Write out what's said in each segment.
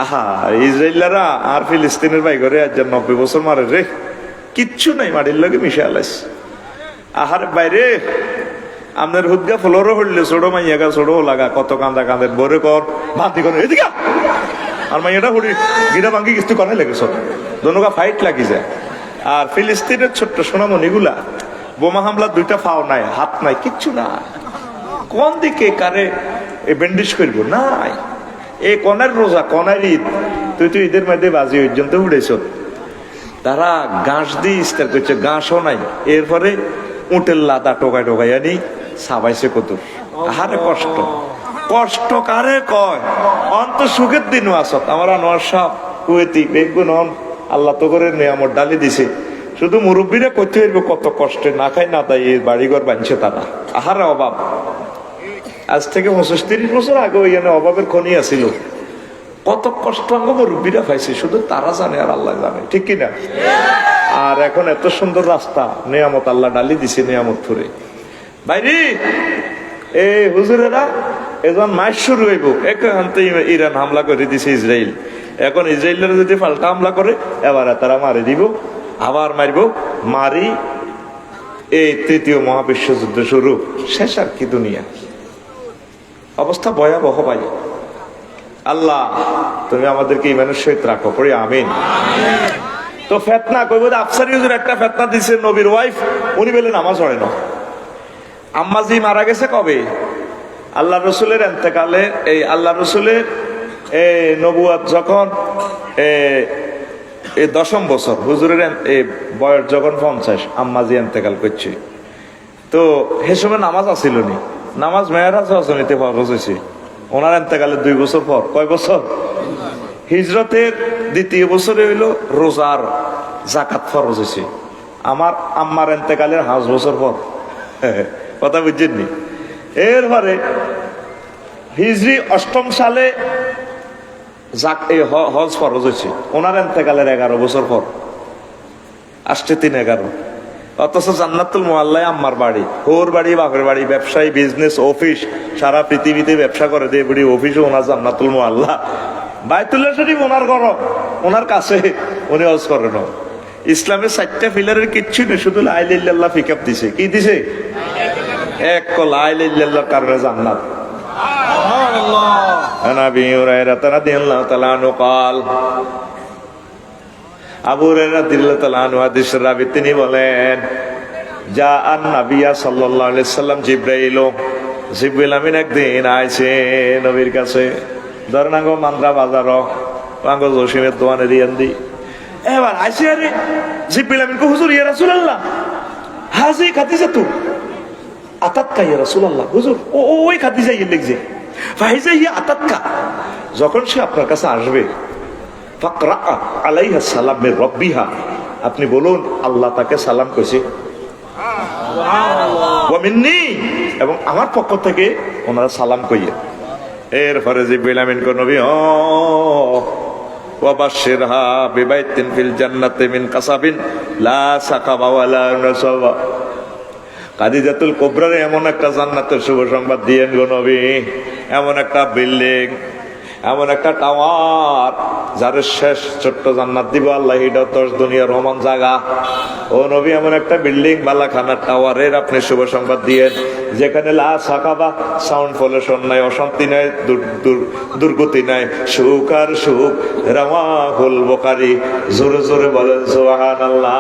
আহা, ইসরায়েলারা আর ফিলিস্তিনের ভাই ঘরে আজ 90 বছর মারে রে, কিচ্ছু নাই, মাটির লগে মিশে আলাইস। আহার বাইরে আপনার হুদগা ফ্লোরও হইলে ছোট মাইয়াগা ছোট লাগা কত কান্দা কাঁদের বরে কর ভাতি করে এদিকে আর মাইয়াটা হুড়ি গিরা ভাঙ্গি কিছু কনে লেগেছ, দোনোগা ফাইট লাগি যায়। আর ফিলিস্তিনের ছোট্ট সোনামণিগুলা বোমা হামলা দুইটা ফাও নাই, হাত নাই, কিচ্ছু না। কোন দিকে কারে ব্যান্ডেজ করব নাই, এই কনের রোজা কনের ঈদ, তুই তো ঈদের মধ্যে বাজি পর্যন্ত উড়েছ। তারা ঘাস দিয়ে ইস্তার করছে, ঘাসও নাই। এরপরে উটের লাদা টোকায় টোকাই আনি সাবাইছে কত। আহারে কষ্ট, কষ্ট কারে কয়? অন্ত সুখের দিনও আসত। আমার আনোয়ার সাহেব কুয়েতি বেগুন হন, আল্লাহ তো করে নিয়ামত ডালি দিছে। শুধু মুরব্বীরা করতে হইবে কত কষ্টে, না খাই না তাই বাড়িঘর বানছে তারা। আহারে অভাব। আজ থেকে 35 বছর আগে ওইখানে অভাবের খনি আছিল। কত কষ্ট মুরব্বীরা পাইছে, শুধু তারা জানে আর আল্লাহ জানে, ঠিক কিনা? আর এখন এত সুন্দর রাস্তা, নিয়ামত আল্লাহ ডালি দিছে নিয়ামত ফুরে। বাইরে এই হুজুরেরা এখন মাস শুরু হইব, এখন তো ইরান হামলা করে দিছে ইসরায়েল। এখন ইসরায়েলের যদি পাল্টা হামলা করে এবার তারা মারি দিব, আবার মারব, মারি এই তৃতীয় মহাবিশ্বযুদ্ধ শুরু, শেষ আর কি দুনিয়া। অবস্থা ভয়াবহ ভাই। আল্লাহ তুমি আমাদেরকে ইমানের সহিত রাখো, পড়ি আমিন। তো ফেতনা কইব, আফসারি হুজুর একটা ফেতনা দিছে, নবীর ওয়াইফ উনি বলে নামাজ পড়ে না। আম্মাজি মারা গেছে কবে? আল্লাহ রসুলের এন্তেকালে, এই আল্লাহ রসুলের নবুয়াত যখন 10ম বছর, হুজুরের বয়স যখন 50, আম্মাজি এন্তেকাল করছে। তো সে সময় নামাজ আসিল নি, নামাজ মেয়েরাজ রজনীতে ফরজ হয়েছে। ওনার এন্তেকালের 2 বছর পর, কয় বছর? হিজরতের 2য় বছরে হইল রোজার জাকাত ফরজ হয়েছে। আমার আম্মার এন্তেকালের 5 বছর পর। কথা বুঝছেননি? এরপরে হিজরি 8ম সালে হজ ফরজ হয়েছে, ওনার এন্তেকালের 11 বছর পর। আসছে 3-11। অথচ জান্নাতুল মুআল্লায় আম্মার বাড়ি, ওর বাড়ি, বাপের বাড়ি, ব্যবসায়ী, বিজনেস, অফিস, সারা পৃথিবীতে ব্যবসা করে দিয়ে বুড়ি অফিসও ওনার জান্নাতুল মুআল্লা। বাইতুল্লাহ শরীফ ওনার ঘর, ওনার কাছে, উনি হজ করেন। ইসলামের 4টা পিলারের কিচ্ছু নেই, শুধু লা ইলাহা ইল্লাল্লাহ পিকআপ দিছে। কি দিছে? এক লা ইলাহা ইল্লাল্লাহর কারণে জান্নাত। সুবহানাল্লাহ। নবী হুরায়রা রাদিয়াল্লাহু তাআলা আনহু قال, আবু হুরায়রা রাদিয়াল্লাহু তাআলা আনহু হাদিসের রাবী, তিনি বলেন, যা আন নবিয়া সাল্লাল্লাহু আলাইহি সাল্লাম জিবরাইল, জিবরাইল আমিন একদিন আইছে নবীর কাছে। ধরেন আঙ্গো মান্দ্রা বাজার, আঙ্গো জসিমের দোকানে দিয়ান্দি, এবার আইছে। আরে জিবরাইল আমিন কো, হুজুর ইয়া রাসূলুল্লাহ, হাজি খাদিজা তু আতাতকা ইয়া রাসূলুল্লাহ। হুজুর ওই খাদিজা ইয়ে লিখছে, ফাইজা ইয়া আতাতকা, যখন সে আপনার কাছে আসবে, ফাকরা আলাইহা সালাম মির রাব্বিহা, আপনি বলুন আল্লাহ তাকে সালাম কইছে, সুবহানাল্লাহ, ওয়া মিন্নি, এবং আমার পক্ষ থেকে ওনারা সালাম কইয়ে। এরপরে জিবরাইল আমিন কো, নবী ওয়া বাশশিরহা বিবাইতিন ফিল জান্নাতি মিন কাসাবিন লা সাকাবা ওয়ালা নাসাবা। খাদিজাতুল কুবরার এমন একটা জান্নাতের শুভ সংবাদ দিয়েন গো নবী, এমন একটা বিল্ডিং, এমন একটা টাওয়ার, যার শেষ ছোট্ট জান্নাত দিব আল্লাহ, এটা 10 দুনিয়ার রহমান জায়গা। ও নবী, এমন একটা বিল্ডিং, বালাখানার টাওয়ারের আপনি শুভ সংবাদ দিয়েন, যেখানে লা সাকাবা, সাউন্ড পলিউশন নাই, অশান্তি নাই, দুর্গতি নাই, সুখ আর সুখ। রাওয়াহুল বুখারী, জোরে জোরে বলেন সুবহানাল্লাহ।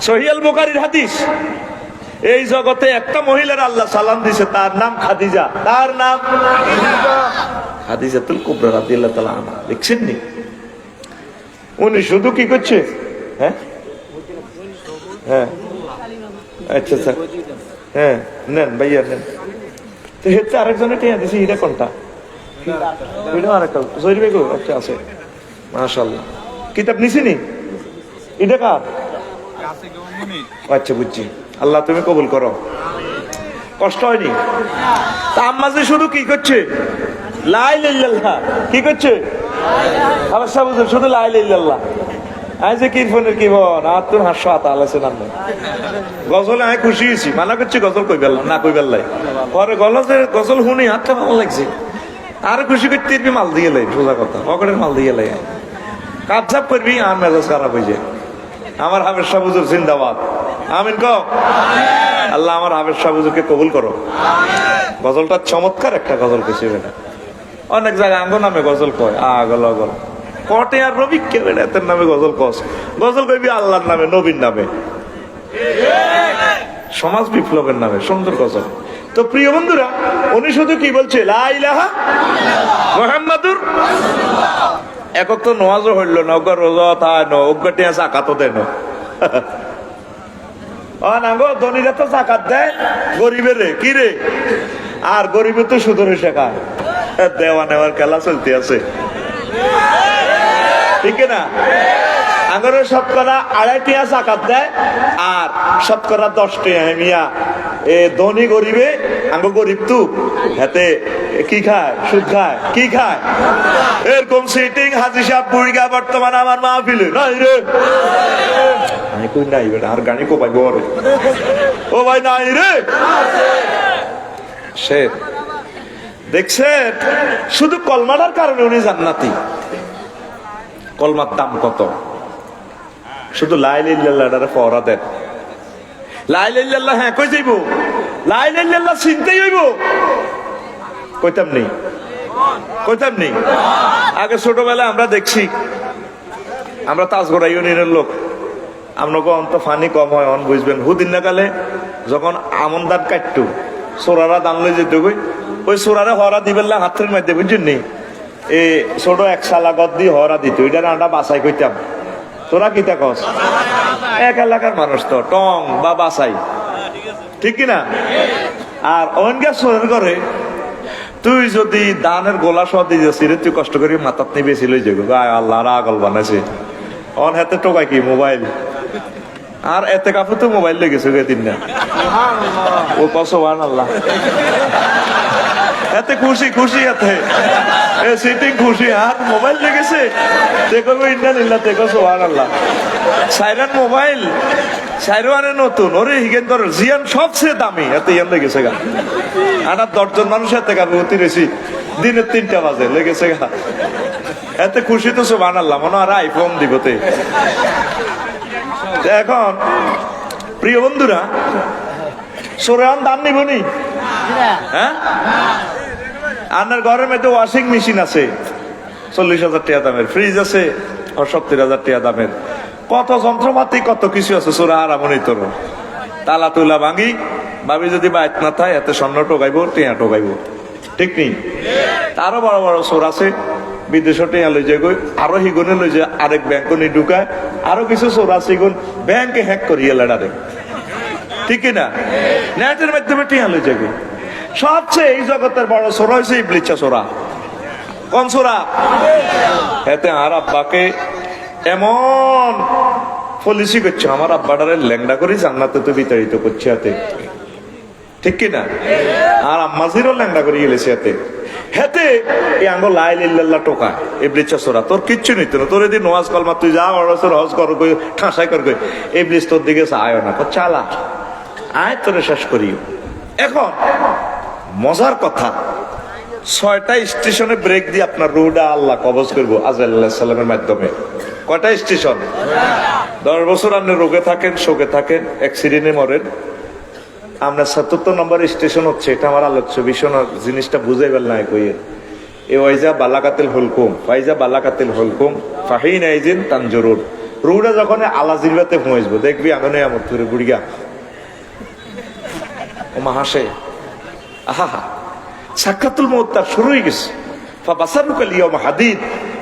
সহিহ আল বুখারীর হাদিস। এই জগতে একটা মহিলার আল্লাহ সালাম দিছে, তার নাম খাদিজা, তার নাম খাদিজাতুল কুবরা রাদিয়াল্লাহু তাআলা আনহা। দেখছেন নি, উনি শুধু কি করছে? হ্যাঁ হ্যাঁ, আচ্ছা আচ্ছা, হ্যাঁ নেন ভাইয়া নেন। তো হেতে আরেকজনে টিয়া দিছে, এটা কোনটা? ওইটা আরেকটা জহির বেগো একটা আছে, মাশাআল্লাহ। কিতাব নিছিনি? এটা কার? আচ্ছা বুঝছি। আল্লাহ তুমি কবুল করো। কষ্ট হয়নি? তা আম্মা যে শুধু কি করছে? লা ইলাহা ইল্লাল্লাহ। কি করছে? আবার সব শুধু লা ইলাহা ইল্লাল্লাহ। আই যে কিরফনের কি বল, আর তোর হাস্য হাত আলাছে না। গজলে আমি খুশি হয়েছি, মানা করছি গজল কই বেললাম না, কই বেললাই পরে গজল শুনি হাতটা ভালো লাগছে। আর খুশি করতে এরবি মাল দিয়ে লাই, সোজা কথা, পকেটের মাল দিয়ে লাই, কাপঝাপ করবি আর মেজাজ খারাপ হয়ে যায়। আমার হাফেজ শাহ হুজুর জিন্দাবাদ, আমিন কও। আল্লাহ আমার হাফেজ শাহ হুজুরকে কবুল করো। গজলটা চমৎকার একটা গজল কেছে বেটা, অনেক জায়গায় আঙ্গ নামে গজল কয়, আগল আগল কটে আর রবি কে বেটা এদের নামে গজল কস, গজল কইবি আল্লাহর নামে, নবীর নামে, সমাজ বিপ্লবের নামে, সুন্দর গজল। তো প্রিয় বন্ধুরা, উনি শুধু কি বলছে, লা ইলাহা মুহাম্মাদুর, একক তো নোয়াজও হইল না, ওগা রোজা থায় ন, ওগা টিয়া জাকাতও দেয় না। ধনীরা তো জাকাত দেয়, গরিবের রে কি রে, আর গরিবের তো সুদরে শেখায়, দেওয়া নেওয়ার খেলা চলতে আছে, ঠিক না? আঙ্গর শতকরা 2.5 টিয়া জাকাত দেয়, আর শতকরা 10 টিয়া মিয়া এ ধনী গরিবে, আঙ্গ গরিব তো হাতে কি খায়, সুদ খায়, কি খায়, এরকম সিটিং হাজি সাহেব বুড়িগা বর্তমান আমার মাহফিলে নাই রে, আমি কই নাই বেটা, আর গানি কোপাই বরে, ও ভাই নাই রে, সে দেখছেন শুধু কলমাটার কারণে উনি জান্নাতি। কলমার দাম কত? শুধু লা ইলাহা ইল্লাল্লাহর পড়া দেন, লা ইলাহা ইল্লাল্লাহ, হ্যাঁ কই যাইব, লা ইলাহা ইল্লাল্লাহ চিনতেই হইব, কইতাম নেই, কইতাম নেই। আগে ছোটবেলায় আমরা দেখছি, আমরা তাজগড়া ইউনিয়নের লোক, আপনাকে অন্ত ফানি কম হয়, অন বুঝবেন, হুদিন নাকালে যখন আমন দান কাটতো, সোরারা দান লই যেত, ওই সোরারে হরা দিবেন হাতের মধ্যে, বুঝছেন নি, এই ছোট 1 সালা গদ দিয়ে হরা দিত, ওইটা আমরা বাসাই কইতাম। তোরা কিতা কস, এক এলাকার মানুষ তো টং বা বাসাই, ঠিক কিনা? আর অনগা সোরের করে তুই যদি দানের গোলা সহ দিয়েছি রে, তুই কষ্ট করে মাথার নিয়ে বেশি লই যাবো, আল্লাহ আগল বানাইছে, অন হাতে টোকাই কি মোবাইল, আর এতে কাপড় তো মোবাইল লেগেছে দিন না, ও কসবান আল্লাহ, এতে খুশি খুশি, এতে সিটিং খুশি, আর মোবাইল লেগেছে, দেখো ইন্ডিয়ান ইল্লা, দেখো সোহান আল্লাহ, সাইরান মোবাইল, সাইরানে নতুন, ওরে হিগেন ধর জিয়ান সবচেয়ে দামি, এতে ইয়ান লেগেছে গা, আর 10 জন মানুষ এতে গাবে অতিরেছি, দিনের 3টা বাজে লেগেছে গা, এতে খুশি তো সোহান আল্লাহ, মনে আর আইফোন দিবতে। এখন প্রিয় বন্ধুরা, সোরেয়ান দান নিবনি, হ্যাঁ, আপনার ঘরের মধ্যে ওয়াশিং মেশিন আছে 40,000 টাকা দামের, ফ্রিজ আছে 70,000 টাকা দামের, কত যন্ত্রপাতি কত কিছু আছে, সোরা হারামনি তোর তালা তুলা ভাঙি, ভাবি যদি বাইত না থাকে এতে স্বর্ণ টোকাইব, টিয়া টোকাইব, ঠিক নেই? আরো বড় বড় সোর আছে, বিদেশে টিয়া লই যায়, আরো হিগুনে লই যায়, আরেক ব্যাংক নি ঢুকায়, আরো কিছু সোর আছে ব্যাংকে হ্যাক করিয়ে লাডারে, ঠিক না? নেটের মাধ্যমে টিয়া লই যায়। সবচেয়ে এই জগতের বড় সোরা হয়েছে ইবলিচ্ছা সোরা। কোন সোরা? এতে আর আব্বাকে এমন পলিসি করছে, আমার আব্বাটারে ল্যাংডা করে জান্নাতে তো বিতাড়িত করছে হাতে, ঠিক কিনা? আর আম্মাজিরও ল্যাংডা করে গেলেছে হাতে, হেতে এই আঙ্গ লা ইলাহা ইল্লাল্লাহ টোকা ইবলিচ্ছা সোরা, তোর কিচ্ছু নিত না, তোর এদিন নোয়াজ কলমা তুই যা অড়সর হজ কর, ঠাঁসাই কর, ইবলিস তোর দিকে আয় না, চালা আয় তোরে শেষ করিও। এখন মজার কথা, 6টা স্টেশনে ব্রেক দিয়ে আপনার রুহটা আল্লাহ কবজ করবো আজরাইল আলাইহিস সালামের মাধ্যমে। কয়টা স্টেশন? 10 বছর আপনি রোগে থাকেন, শোকে থাকেন, অ্যাক্সিডেন্টে মরেন, আপনার 77 নম্বর স্টেশন হচ্ছে, এটা আমার আলোচ্য বিষয়, জিনিসটা বুঝাইবার নাই কইয়ের, এ ওয়াইজা বালাকাতিল হুলকুম, ফাইজা বালাকাতিল হুলকুম ফাহিন আইজিন তানজুরুন, রুহটা যখন আলা জিরবাতে পৌঁছবো, দেখবি আঙনে আমার তুরে বুড়িগা ও মাহাসে, আহা সাক্ষাতুল মউত তার শুরু হয়ে গেছে, ফাবাসারুকাল ইয়াউমা হাদিদ,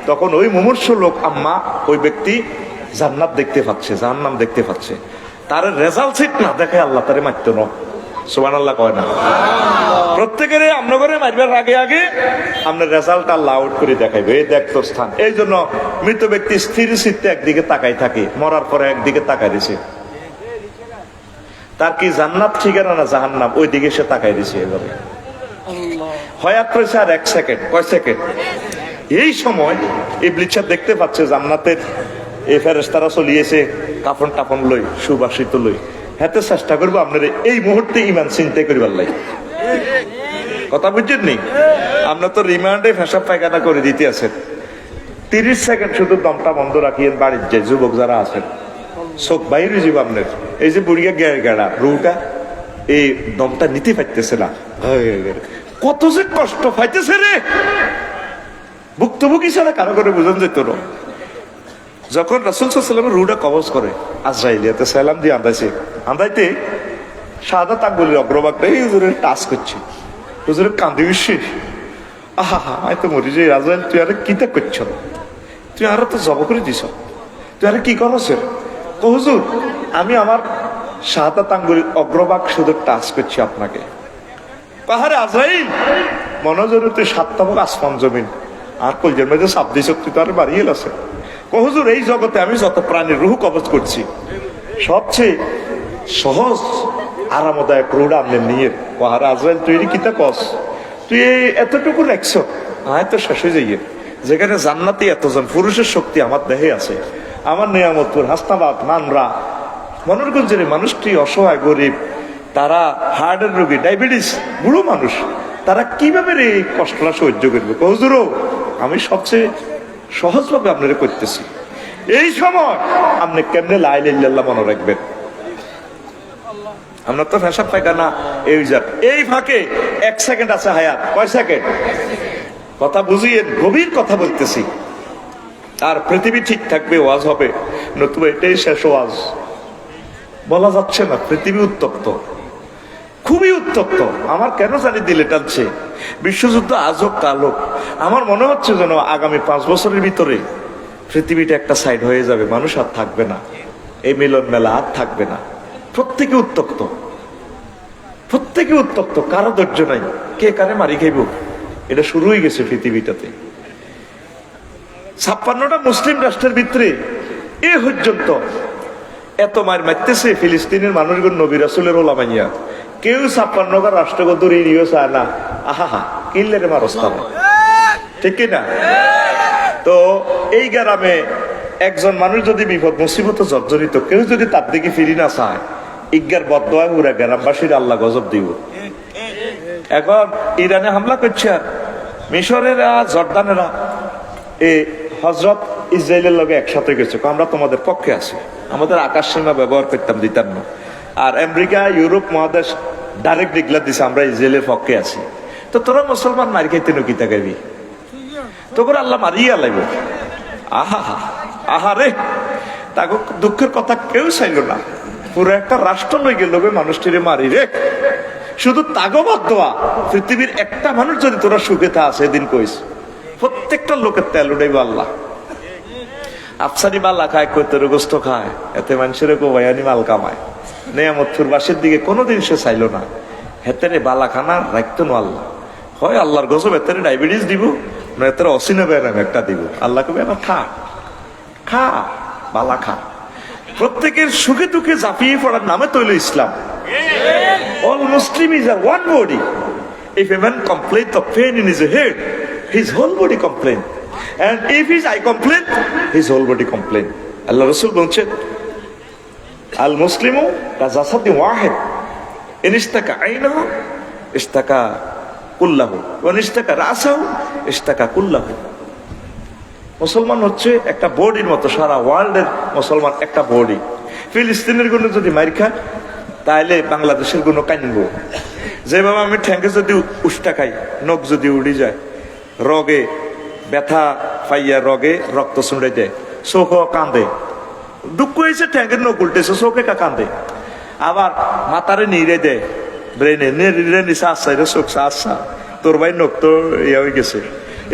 তখন ওই মুমূর্ষ লোক আম্মা, ওই ব্যক্তি জান্নাত দেখতে পাচ্ছে, জাহান্নাম দেখতে পাচ্ছে, তার রেজাল্ট সিট না দেখে আল্লাহ তারে মারতো না, সুবহানাল্লাহ কয় না? প্রত্যেকের আমনগরে মারবার আগে আগে আপনার রেজাল্ট আল্লাহ আউট করে দেখাইবে, এই দেখ তোর স্থান। এই জন্য মৃত ব্যক্তি স্থির চিত্তে একদিকে তাকাই থাকে, মরার পরে একদিকে তাকাই দিছে, তার কি জান্নাত ঠিকানা না জাহান্নাম, ওই দিকে সে তাকাই দিছে। এভাবে হয়াত রয়েছে আর 1 সেকেন্ড, কয় সেকেন্ড? এই সময় ইবলিস দেখতে পাচ্ছে জান্নাতের এই ফেরেশতারা চলিয়েছে কাফন টাফন লই, সুবাসিত লই, হাতে চেষ্টা করবো আপনার এই মুহূর্তে ইমান চিন্তা করিবার লাই। কথা বুঝছেন নি? আপনার তো রিমান্ডে পেশাব পায়খানা করে দিতে আছেন, 30 সেকেন্ড শুধু দমটা বন্ধ রাখিয়েন। বাড়ির যে যুবক যারা আছেন চোখ বাইরে জীব আপনার, এই যে বুড়িয়া গেড়া রুটা এই দমটা নিতে পারতেছে না, কত যে কষ্ট পাইতেছে রে, ভুক্তভোগী ছাড়া কারো করে বুঝন যেত না। যখন রাসূল সাল্লাল্লাহু আলাইহি ওয়াসাল্লাম রুটা কবজ করে আজরাইলিয়াতে সালাম দিয়ে আন্দাইতে শাহাদাত আঙ্গুলের অগ্রভাগটা এই হুজুরের টাচ করছে, হুজুরের কান্দি উঠছে, আহা হা আমি তো মরি যে আজরাইল, তুই আরে কিতা করছ, তুই আরো তো জব করে দিছ, তুই আরে কি করছ? হুজুর আমি আমার শাহাদাত আঙ্গুলের অগ্রভাগ শুধু টাচ করছি আপনাকে। পাহাড়ে আজরাইল মনোজরে তুই 7টা ভাগ আসমান জমিন আর কলজের মধ্যে চাপ দিছ, তুই তো আর বাড়িয়ে আছে। হুজুর এই জগতে আমি যত প্রাণীর রুহ কবজ করছি সবচেয়ে সহজ আরামদায়ক রুহটা আপনি নিয়ে। পাহাড়ে আজরাইল তুই কিতা কস, তুই এতটুকু রাখছ, আয় তো শেষ হয়ে যাইয়ে, যেখানে জান্নাতি এতজন পুরুষের শক্তি আমার দেহে আছে। আমার নিয়ামতপুর, হাসনাবাদ, মানরা, মনোরগঞ্জের মানুষটি অসহায় গরিব, তারা হার্টের রোগী, ডায়াবেটিস, বুড়ো মানুষ, তারা কিভাবে এই কষ্টটা সহ্য করবে? হুজুরও আমি সবচেয়ে সহজভাবে আপনারা করতেছি। এই সময় আপনি কেমনে লা ইলাহা ইল্লাল্লাহ মনে রাখবেন? আমরা তো পেশাব পায়খানা এই ফাঁকে 1 সেকেন্ড আছে হায়াত, কয় সেকেন্ড? কথা বুঝিয়ে গভীর কথা বলতেছি। আর পৃথিবী ঠিক থাকবে, ওয়াজ হবে, নতুবা এটাই শেষ ওয়াজ। বলা যাচ্ছে না, পৃথিবী উত্তপ্ত, খুবই উত্তপ্ত। আমার কেন জানি দিলে টানছে, বিশ্বযুদ্ধ আজও কালো। আমার মনে হচ্ছে যেন আগামী 5 বছরের ভিতরে পৃথিবীটা একটা সাইড হয়ে যাবে, মানুষ আর থাকবে না, এই মিলন মেলা আর থাকবে না। প্রত্যেকে উত্তপ্ত, প্রত্যেকে উত্তপ্ত, কারো ধৈর্য নাই, কে কারে মারি খাইব, এটা শুরু হয়ে গেছে পৃথিবীটাতে। 56টা মুসলিম রাষ্ট্রের ভিতরে এ পর্যন্ত এত মার মারতেছে ফিলিস্তিনের মানুষগুলো, নবী রাসূলের ওলামাইয়া, কেউ 56টা রাষ্ট্রকে দূরিয়ে চায় না। আহা কিনলে রে মারস্তান, ঠিক কিনা? তো এই গ্রামে একজন মানুষ যদি বিপদ মুসিবত জর্জরিত, কেউ যদি তার দিকে ফিরি না চায়, ইজ্ঞার বদদোয়া পুরা গ্রামবাসীর আল্লাহ গজব দিব। এখন ইরানে হামলা করছে, মিশরেরা, জর্দানেরা, এই হজরত ইসরায়েলের লগে একসাথে গেছে, আমরা তোমাদের পক্ষে আছি, আমাদের আকাশ সীমা ব্যবহার করতাম দিতাম না। আর আমেরিকা, ইউরোপ মহাদেশ ডাইরেক্ট ডিক্লার দিছে আমরা ইসরায়েলের পক্ষে আছি। তো তোরা মুসলমান মারি খাইতে নকিতা গাবি, তোর আল্লাহ মারিয়া লাগবে। আহা আহা রে, তাকে দুঃখের কথা কেউ চাইল না, পুরো একটা রাষ্ট্র লই গেল মানুষটিরে মারি রে। শুধু তাগবাদ দেওয়া, পৃথিবীর একটা মানুষ যদি তোরা সুখে থা সেদিন কইস, প্রত্যেকটা লোকের তেল উঠাইব আল্লাহ। আফসারি মাল্লা খায়, কৈতর গোস্ত খায়, এতে মানুষের কোবায়ানি মাল কামায়। নিয়ামতপুরবাসীর দিকে কোনোদিন সে চাইল না, হেতেরে বালা খানা রাখতো না আল্লাহ। হয় আল্লাহর গজব, এতেরে ডায়াবেটিস দিব, না এতেরে অসিনা ব্যায়াম একটা দিব। আল্লাহ কবে আবার খা খা বালা খা। প্রত্যেকের সুখে দুঃখে ঝাঁপিয়ে পড়ার নামে তৈল ইসলাম। All Muslims are one body. If a man complains of pain in his head, his whole body complain. And if his eye complain, his whole body complain. Allah Rasul বলছেন, আল মুসলিমু কাজাসাদি ওয়াহিদ, ইন ইশতাকা আইনাহু ইশতাকা কুল্লাহু ওয়া ইন ইশতাকা রাসাহু ইশতাকা কুল্লাহু। মুসলমান হচ্ছে একটা বডির মতো, সারা ওয়ার্ল্ডের মুসলমান একটা বডি। ফিলিস্তিনের গুলো যদি মার খায়, তাহলে বাংলাদেশের গুলো কানবো। যেভাবে আমি ঠ্যাঙ্কে যদি উষ্টা খাই, নখ যদি উড়ি যায়, রগে ব্যথা পাইয়া রগে রক্ত ছুঁড়ে দেয়, চোখ কান্দে, দুঃখ হয়েছে ঠ্যাঙ্কের নখ উল্টেছে, চোখে কান্দে। আবার মাথারে নিড়ে দেয়, ব্রেনে নিড়ে নিচে আসছে, চোখ আসছা, তোর ভাই নখ তো ইয়ে হয়ে গেছে।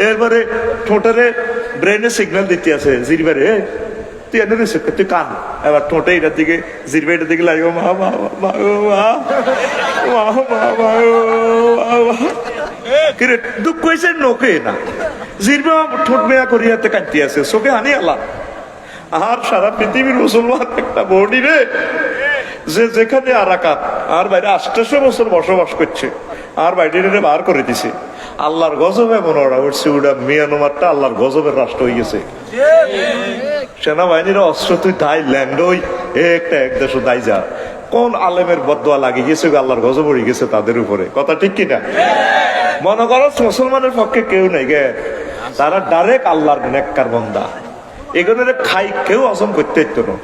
এরপরে ঠোঁটারে ব্রেনে সিগন্যাল দিতে আছে, জিরবারে তুই এনে দিস, তুই কান। এবার ঠোঁটে এটার দিকে, জিরবাইটার দিকে লাগবে, মা মা মা মা মা মা মা। কিরে দুঃখ হয়েছে নোকে না, জিরবা ঠোঁট মেয়া করিয়াতে কাঁদতে আছে, চোখে হানি আল্লাহ। আর সারা পৃথিবীর মুসলমান একটা বডি রে, যে যেখানে আরাকাত আর বাইরে 800 বছর বসবাস করছে, আর বাইরে বার করে দিছে। আল্লাহর গজব এমন ওরা উঠছে, ওটা মিয়ানমারটা আল্লাহর গজবের রাষ্ট্র হয়ে গেছে। সেনাবাহিনীর অস্ত্র তুই তাই ল্যান্ড ওই একটা এক দেশ দায় যা, কোন আলেমের বদদোয়া লাগে গেছে, আল্লাহর গজব পড়ে গেছে তাদের উপরে, কথা ঠিক কিনা? মনে করো মুসলমানের পক্ষে কেউ নেই গে, তারা ডাইরেক্ট আল্লাহর নেককার বান্দা, এগুলোর খাই কেউ হজম করতে হইতো না।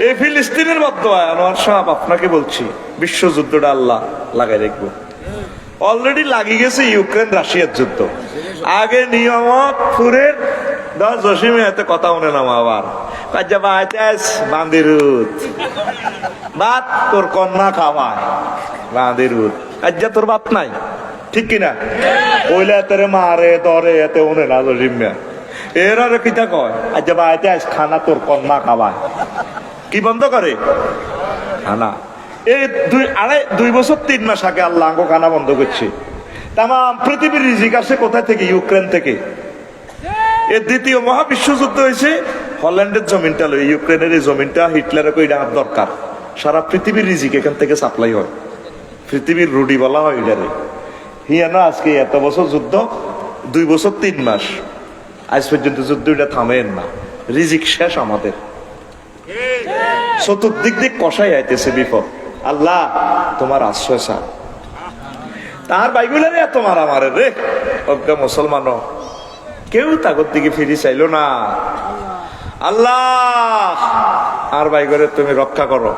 এই ফিলিস্তিনের বদদোয়া আনোয়ার সাহেব আপনাকে বলছি, বিশ্বযুদ্ধটা আল্লাহ লাগাই রাখবো। অলরেডি লাগিয়ে গেছে ইউক্রেন রাশিয়ার যুদ্ধ। আগে নিয়মত ফুরের 10 জসিমে এতে কথা মনে নাম আবার বান্দিরুত বাত তোর কন্যা খাওয়ায় বান্দিরুত, আজ্জা তোর বাপ নাই, ঠিক কিনা? ওইলে এতে মারে দরে এতে ওনে না জসিমে এর আর কিতা কয় আজ্জা বাড়িতে আস খানা তোর কন্যা খাওয়ায়। কি বন্ধ করে? খানা। এই 2 বছর 3 মাস আগে আল্লাহ খানা বন্ধ করছে। তামাম পৃথিবীর রিজিক আসে কোথায় থেকে? ইউক্রেন থেকে। এর দ্বিতীয় মহাবিশ্বযুদ্ধ হয়েছে হল্যান্ডের জমিনটা লই, ইউক্রেনের এই জমিনটা হিটলারের কই ডাকার দরকার। সারা পৃথিবীর রিজিক এখান থেকে সাপ্লাই হয়, পৃথিবীর রুডি বলা হয় এটারে। হিয়ানো আজকে এত বছর যুদ্ধ, 2 বছর 3 মাস, আজ পর্যন্ত যুদ্ধ এটা থামেন না, রিজিক শেষ আমাদের। চতুর্দিক দিক কষাই আইতেছে বিপদ। আল্লাহ তোমার আশ্রয় চা। তার বাইগুলারে এত মারামারে রে, অজ্ঞা মুসলমান কেউ তাগর দিকে ফিরি চাইলো না। আল্লাহ আর বাইগরে তুমি রক্ষা করো।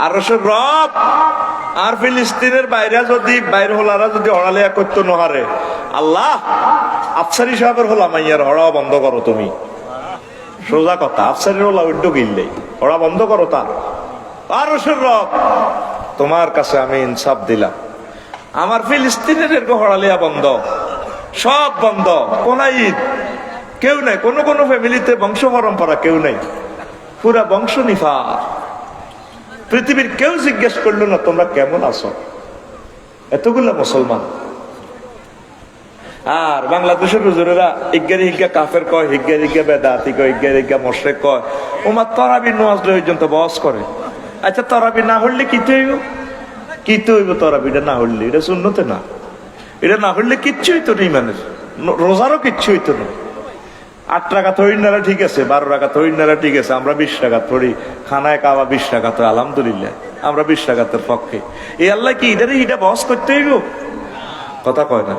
আর রব আর ফিলিস্তিনের বাইরে যদি বাইর হলারা যদি হড়ালিয়া করতো নহারে, আল্লাহ আফসারি সাহেবের হলা মাইয়ার হড়াও বন্ধ করো তুমি। সোজা কথা, আফসারের হলা উদ্যোগ ইল্লে হড়া বন্ধ করো তার। আর রব তোমার কাছে আমি ইনসাফ দিলাম, আমার ফিলিস্তিনের এরকম হড়ালিয়া বন্ধ, সব বন্ধ। কোন ঈদ কেউ নাই, কোন কোন ফ্যামিলিতে বংশ পরম্পরা কেউ নাই, পুরা বংশ নিফা। পৃথিবীর কেউ জিজ্ঞেস করলো না তোমরা কেমন আছো, এতগুলা মুসলমান। আর বাংলাদেশের হুজুরেরা ইজ্ঞারি হিজ্ঞা কাফের কয়, হিজ্ঞারি হিজ্ঞা বেদাতি কয়, ইজ্ঞারি হিজ্ঞা মোশরেক কয়। ওমা তরাবি নোয়াজ পর্যন্ত বহস করে। আচ্ছা তরাবি না হইলে কি হইব? কি হইব তরাবিটা না হইলে? এটা সুন্নতে না, এটা না হইলে কিচ্ছু হইতো না। ইমানের রোজারও কিচ্ছু হইতো না। 8 রাকাত হইনারা ঠিক আছে, 12 রাকাত হইনারা ঠিক আছে, আমরা 20 রাকাত পড়ি। খানায় কাবা 20 রাকাত, আলহামদুলিল্লাহ আমরা 20 রাকাতের পক্ষে। এই আল্লাহ কি এটা বহস করতে হইব? কথা কয় না।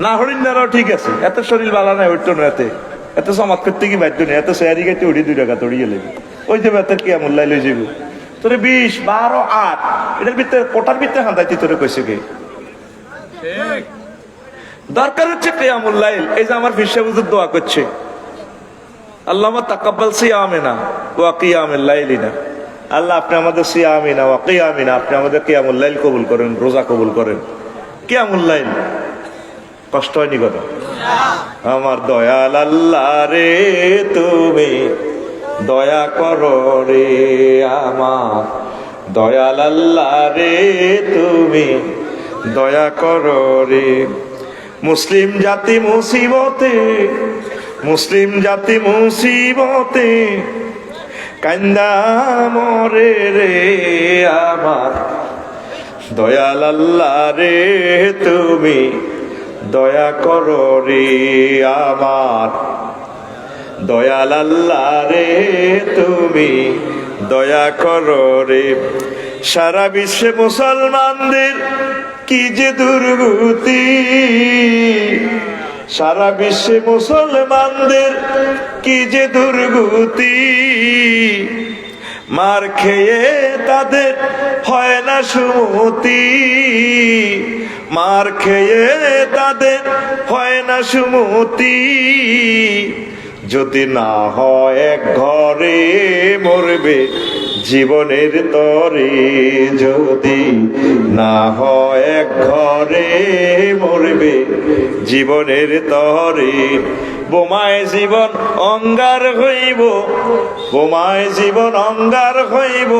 না হরিণারাও ঠিক আছে, এত শরীর বালা নাই হইতো না, এত সমাজ করতে কি বাধ্য নেই, এত শেয়ারি গাইতে উড়ি 2 রাকাত উড়িয়ে লেগে ওই যে বেতের কি আমুল্লাই লই যাব তোরে 20, 12, 8 এটার ভিতরে কোটার ভিতরে হাঁদাইতি তোরে কইছে কি? দরকার হচ্ছে কিয়ামুল লাইল। এই যে আমার ফিরসা হুজুর দোয়া করছে, আল্লাহুম্মা তাকাব্বাল সিয়ামিনা ওয়া কিয়ামুল লাইলিনা। আল্লাহ আপনি আমাদের সিয়ামিনা ওয়া কিয়ামিনা, আপনি আমাদের কিয়ামুল লাইল কবুল করেন, রোজা কবুল করেন। কিয়ামুল লাইল কষ্ট হয়নি কথা? আমার দয়াল আল্লাহ রে তুমি দয়া করো রে, আমার দয়াল আল্লাহ রে তুমি দয়া করো রে। মুসলিম জাতি মুসিবতে, মুসলিম জাতি মুসিবতে কান্দা মরে রে, আমার দয়াল আল্লাহ রে তুমি দয়া করো রে, আমার দয়াল আল্লাহ রে তুমি দয়া করো রে। সারা বিশ্বে মুসলমানদের কি যে দুর্গতি, সারা বিশ্বে মুসলমানদের কি যে দুর্গতি, মার খেয়ে তাদের হয় না সুমতি, মার খেয়ে তাদের হয় না সুমতি। যদি না হয় এক ঘরে মরবে জীবনের তরে, যদি না হয় এক ঘরে মরবে জীবনের তরে। বোমায় জীবন অঙ্গার হইব, বোমায় জীবন অঙ্গার হইব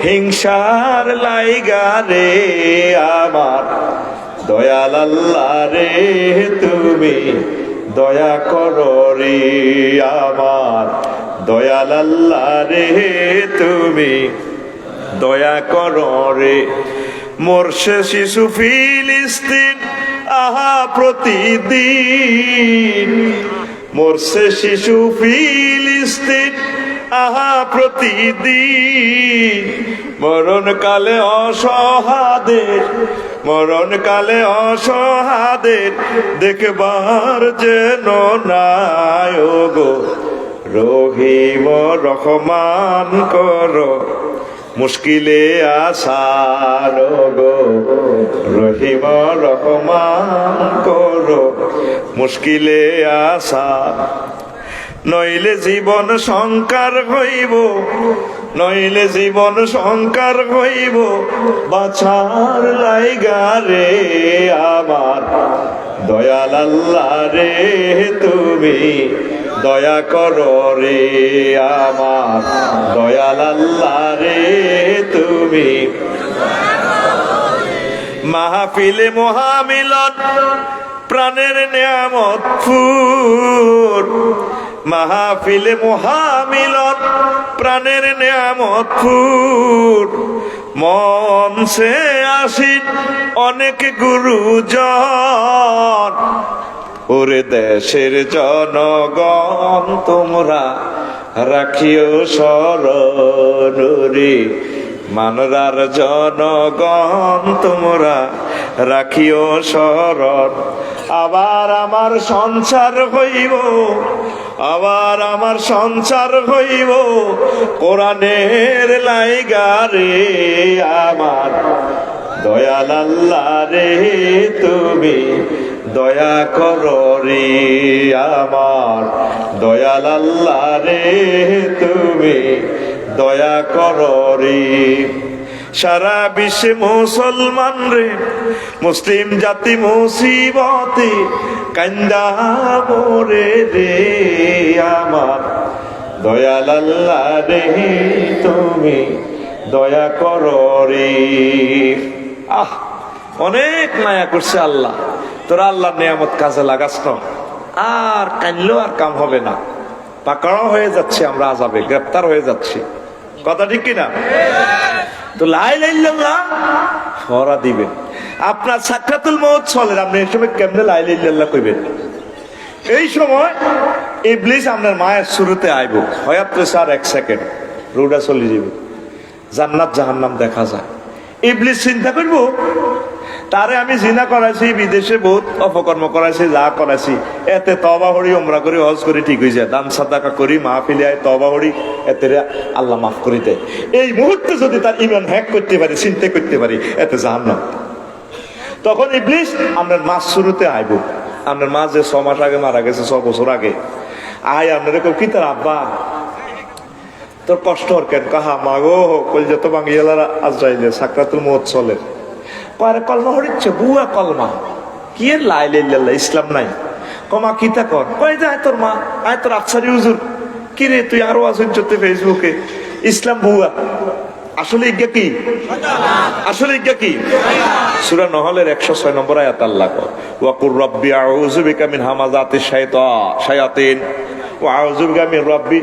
হিংসার লাইগা রে, আমার দয়াল আল্লাহ রে তুমি দয়া করো রে, আমার দয়াল আল্লাহ রে তুমি দয়া করো রে। মরছে শিশু ফিলিস্তিন আহা প্রতিদিন, মরছে শিশু ফিলিস্তিন আহা প্রতিদিন মরণকালে অসহাদের, মরণকালে অসহাদের দেখবার যেন নাই গো রহিম রহমান করো মুশকিলে আসার গো রহিম রহমান করো মুশকিলে আসা। নইলে জীবন সংকার হইব, নইলে জীবন সংকার হইব বাছার লাইগা রে আমার দয়াল আল্লাহ রে তুমি দয়া করো রে আমার দয়াল আল্লাহ রে তুমি। মাহফিলে মহামিলন প্রাণের নিয়ামত ফুর, মাহফিলে মহামিলন প্রাণের নিয়ামত ফুর। মঞ্চে আসিন অনেক গুরুজন, ওরে দেশের জনগণ তোমরা রাখিও স্মরণ রে মানরার জনগণ তোমরা রাখিও স্মরণ। আবার আমার সংসার হইব, আবার আমার সংসার হইব কোরআনের লাইগা রে আমার দয়াল আল্লাহ রে তুমি দয়া করো রে আমার দয়াল আল্লাহ রে তুমি দয়া করো রে। সারা বিশ্বে মুসলমান রে মুসলিম জাতি মুসিবতে কান্দা মোরে রে আমার দয়াল আল্লাহ রে তুমি দয়া করো রে। আহ অনেক মায়া করছে আল্লাহ, তোরা আল্লাহর নিয়ামত কাজে লাগাস না, আর কানলেও আর কাম হবে না, পাকড়াও হয়ে যাচ্ছে, আমরা আযাবে গ্রেফতার হয়ে যাচ্ছি। কথা ঠিক কিনা? তো লা ইলাহা ইল্লাল্লাহ ফরা দিবেন। আপনার সাকরাতুল মউত চলে, আপনি এই সময় কেমনে লা ইলাহা ইল্লাল্লাহ কইবেন? এই সময় ইবলিস আপনার মায়ের শুরুতে আইব, হয়াত স্যার 1 সেকেন্ড রোডা চলে যাবে, জান্নাত জাহান্নাম দেখা যায়। ইবলিস চিন্তা করবো তারে আমি জিনা করাইছি, বিদেশে বহুত অপকর্ম করাইছি, যা করাইছি, এতে তওবা করি, উমরা করি, হজ করি, ঠিক হয়ে যায়, দান সাদাকা করি, মাহফিলে আয় তওবা করি, এতে আল্লাহ মাফ করে দেয়। এই মুহূর্তে যদি তার ঈমান হ্যাক করতে পারি, চিন্তা করতে পারি, এতে জাহান্নাম। তখন ইবলিস আপনার মাস শুরুতে আইব, আপনার মা যে 6 মাস আগে মারা গেছে, 6 বছর আগে, আয় আপনার কি তার আব্বা তোর কষ্ট হর কেন? কাহা মাগো কল যত বাঙ্গিয়ালার আজরাইলে সাকরাতুল মউত চলে, পরে কলমা হরিচ্ছে বুয়া কলমা কি এর লা ইলাহা ইল্লাল্লাহ ইসলাম নাই। কমা কিতা কর, কয় যায় তোর মা, আয় তোর আফসারি হুজুর কি রে তুই আরো আছেন চলতে ফেসবুকে ইসলাম বুয়া। আসলে ইজ্ঞা কি? আসলে ইজ্ঞা কি? সূরা নহলের 106 নম্বর আয়াত আল্লাহ কয় ওয়া কুর রাব্বি আউযু বিকা মিন হামাযাতিশ শায়াতিন ওয়া আউযু বিকা মিন রাব্বি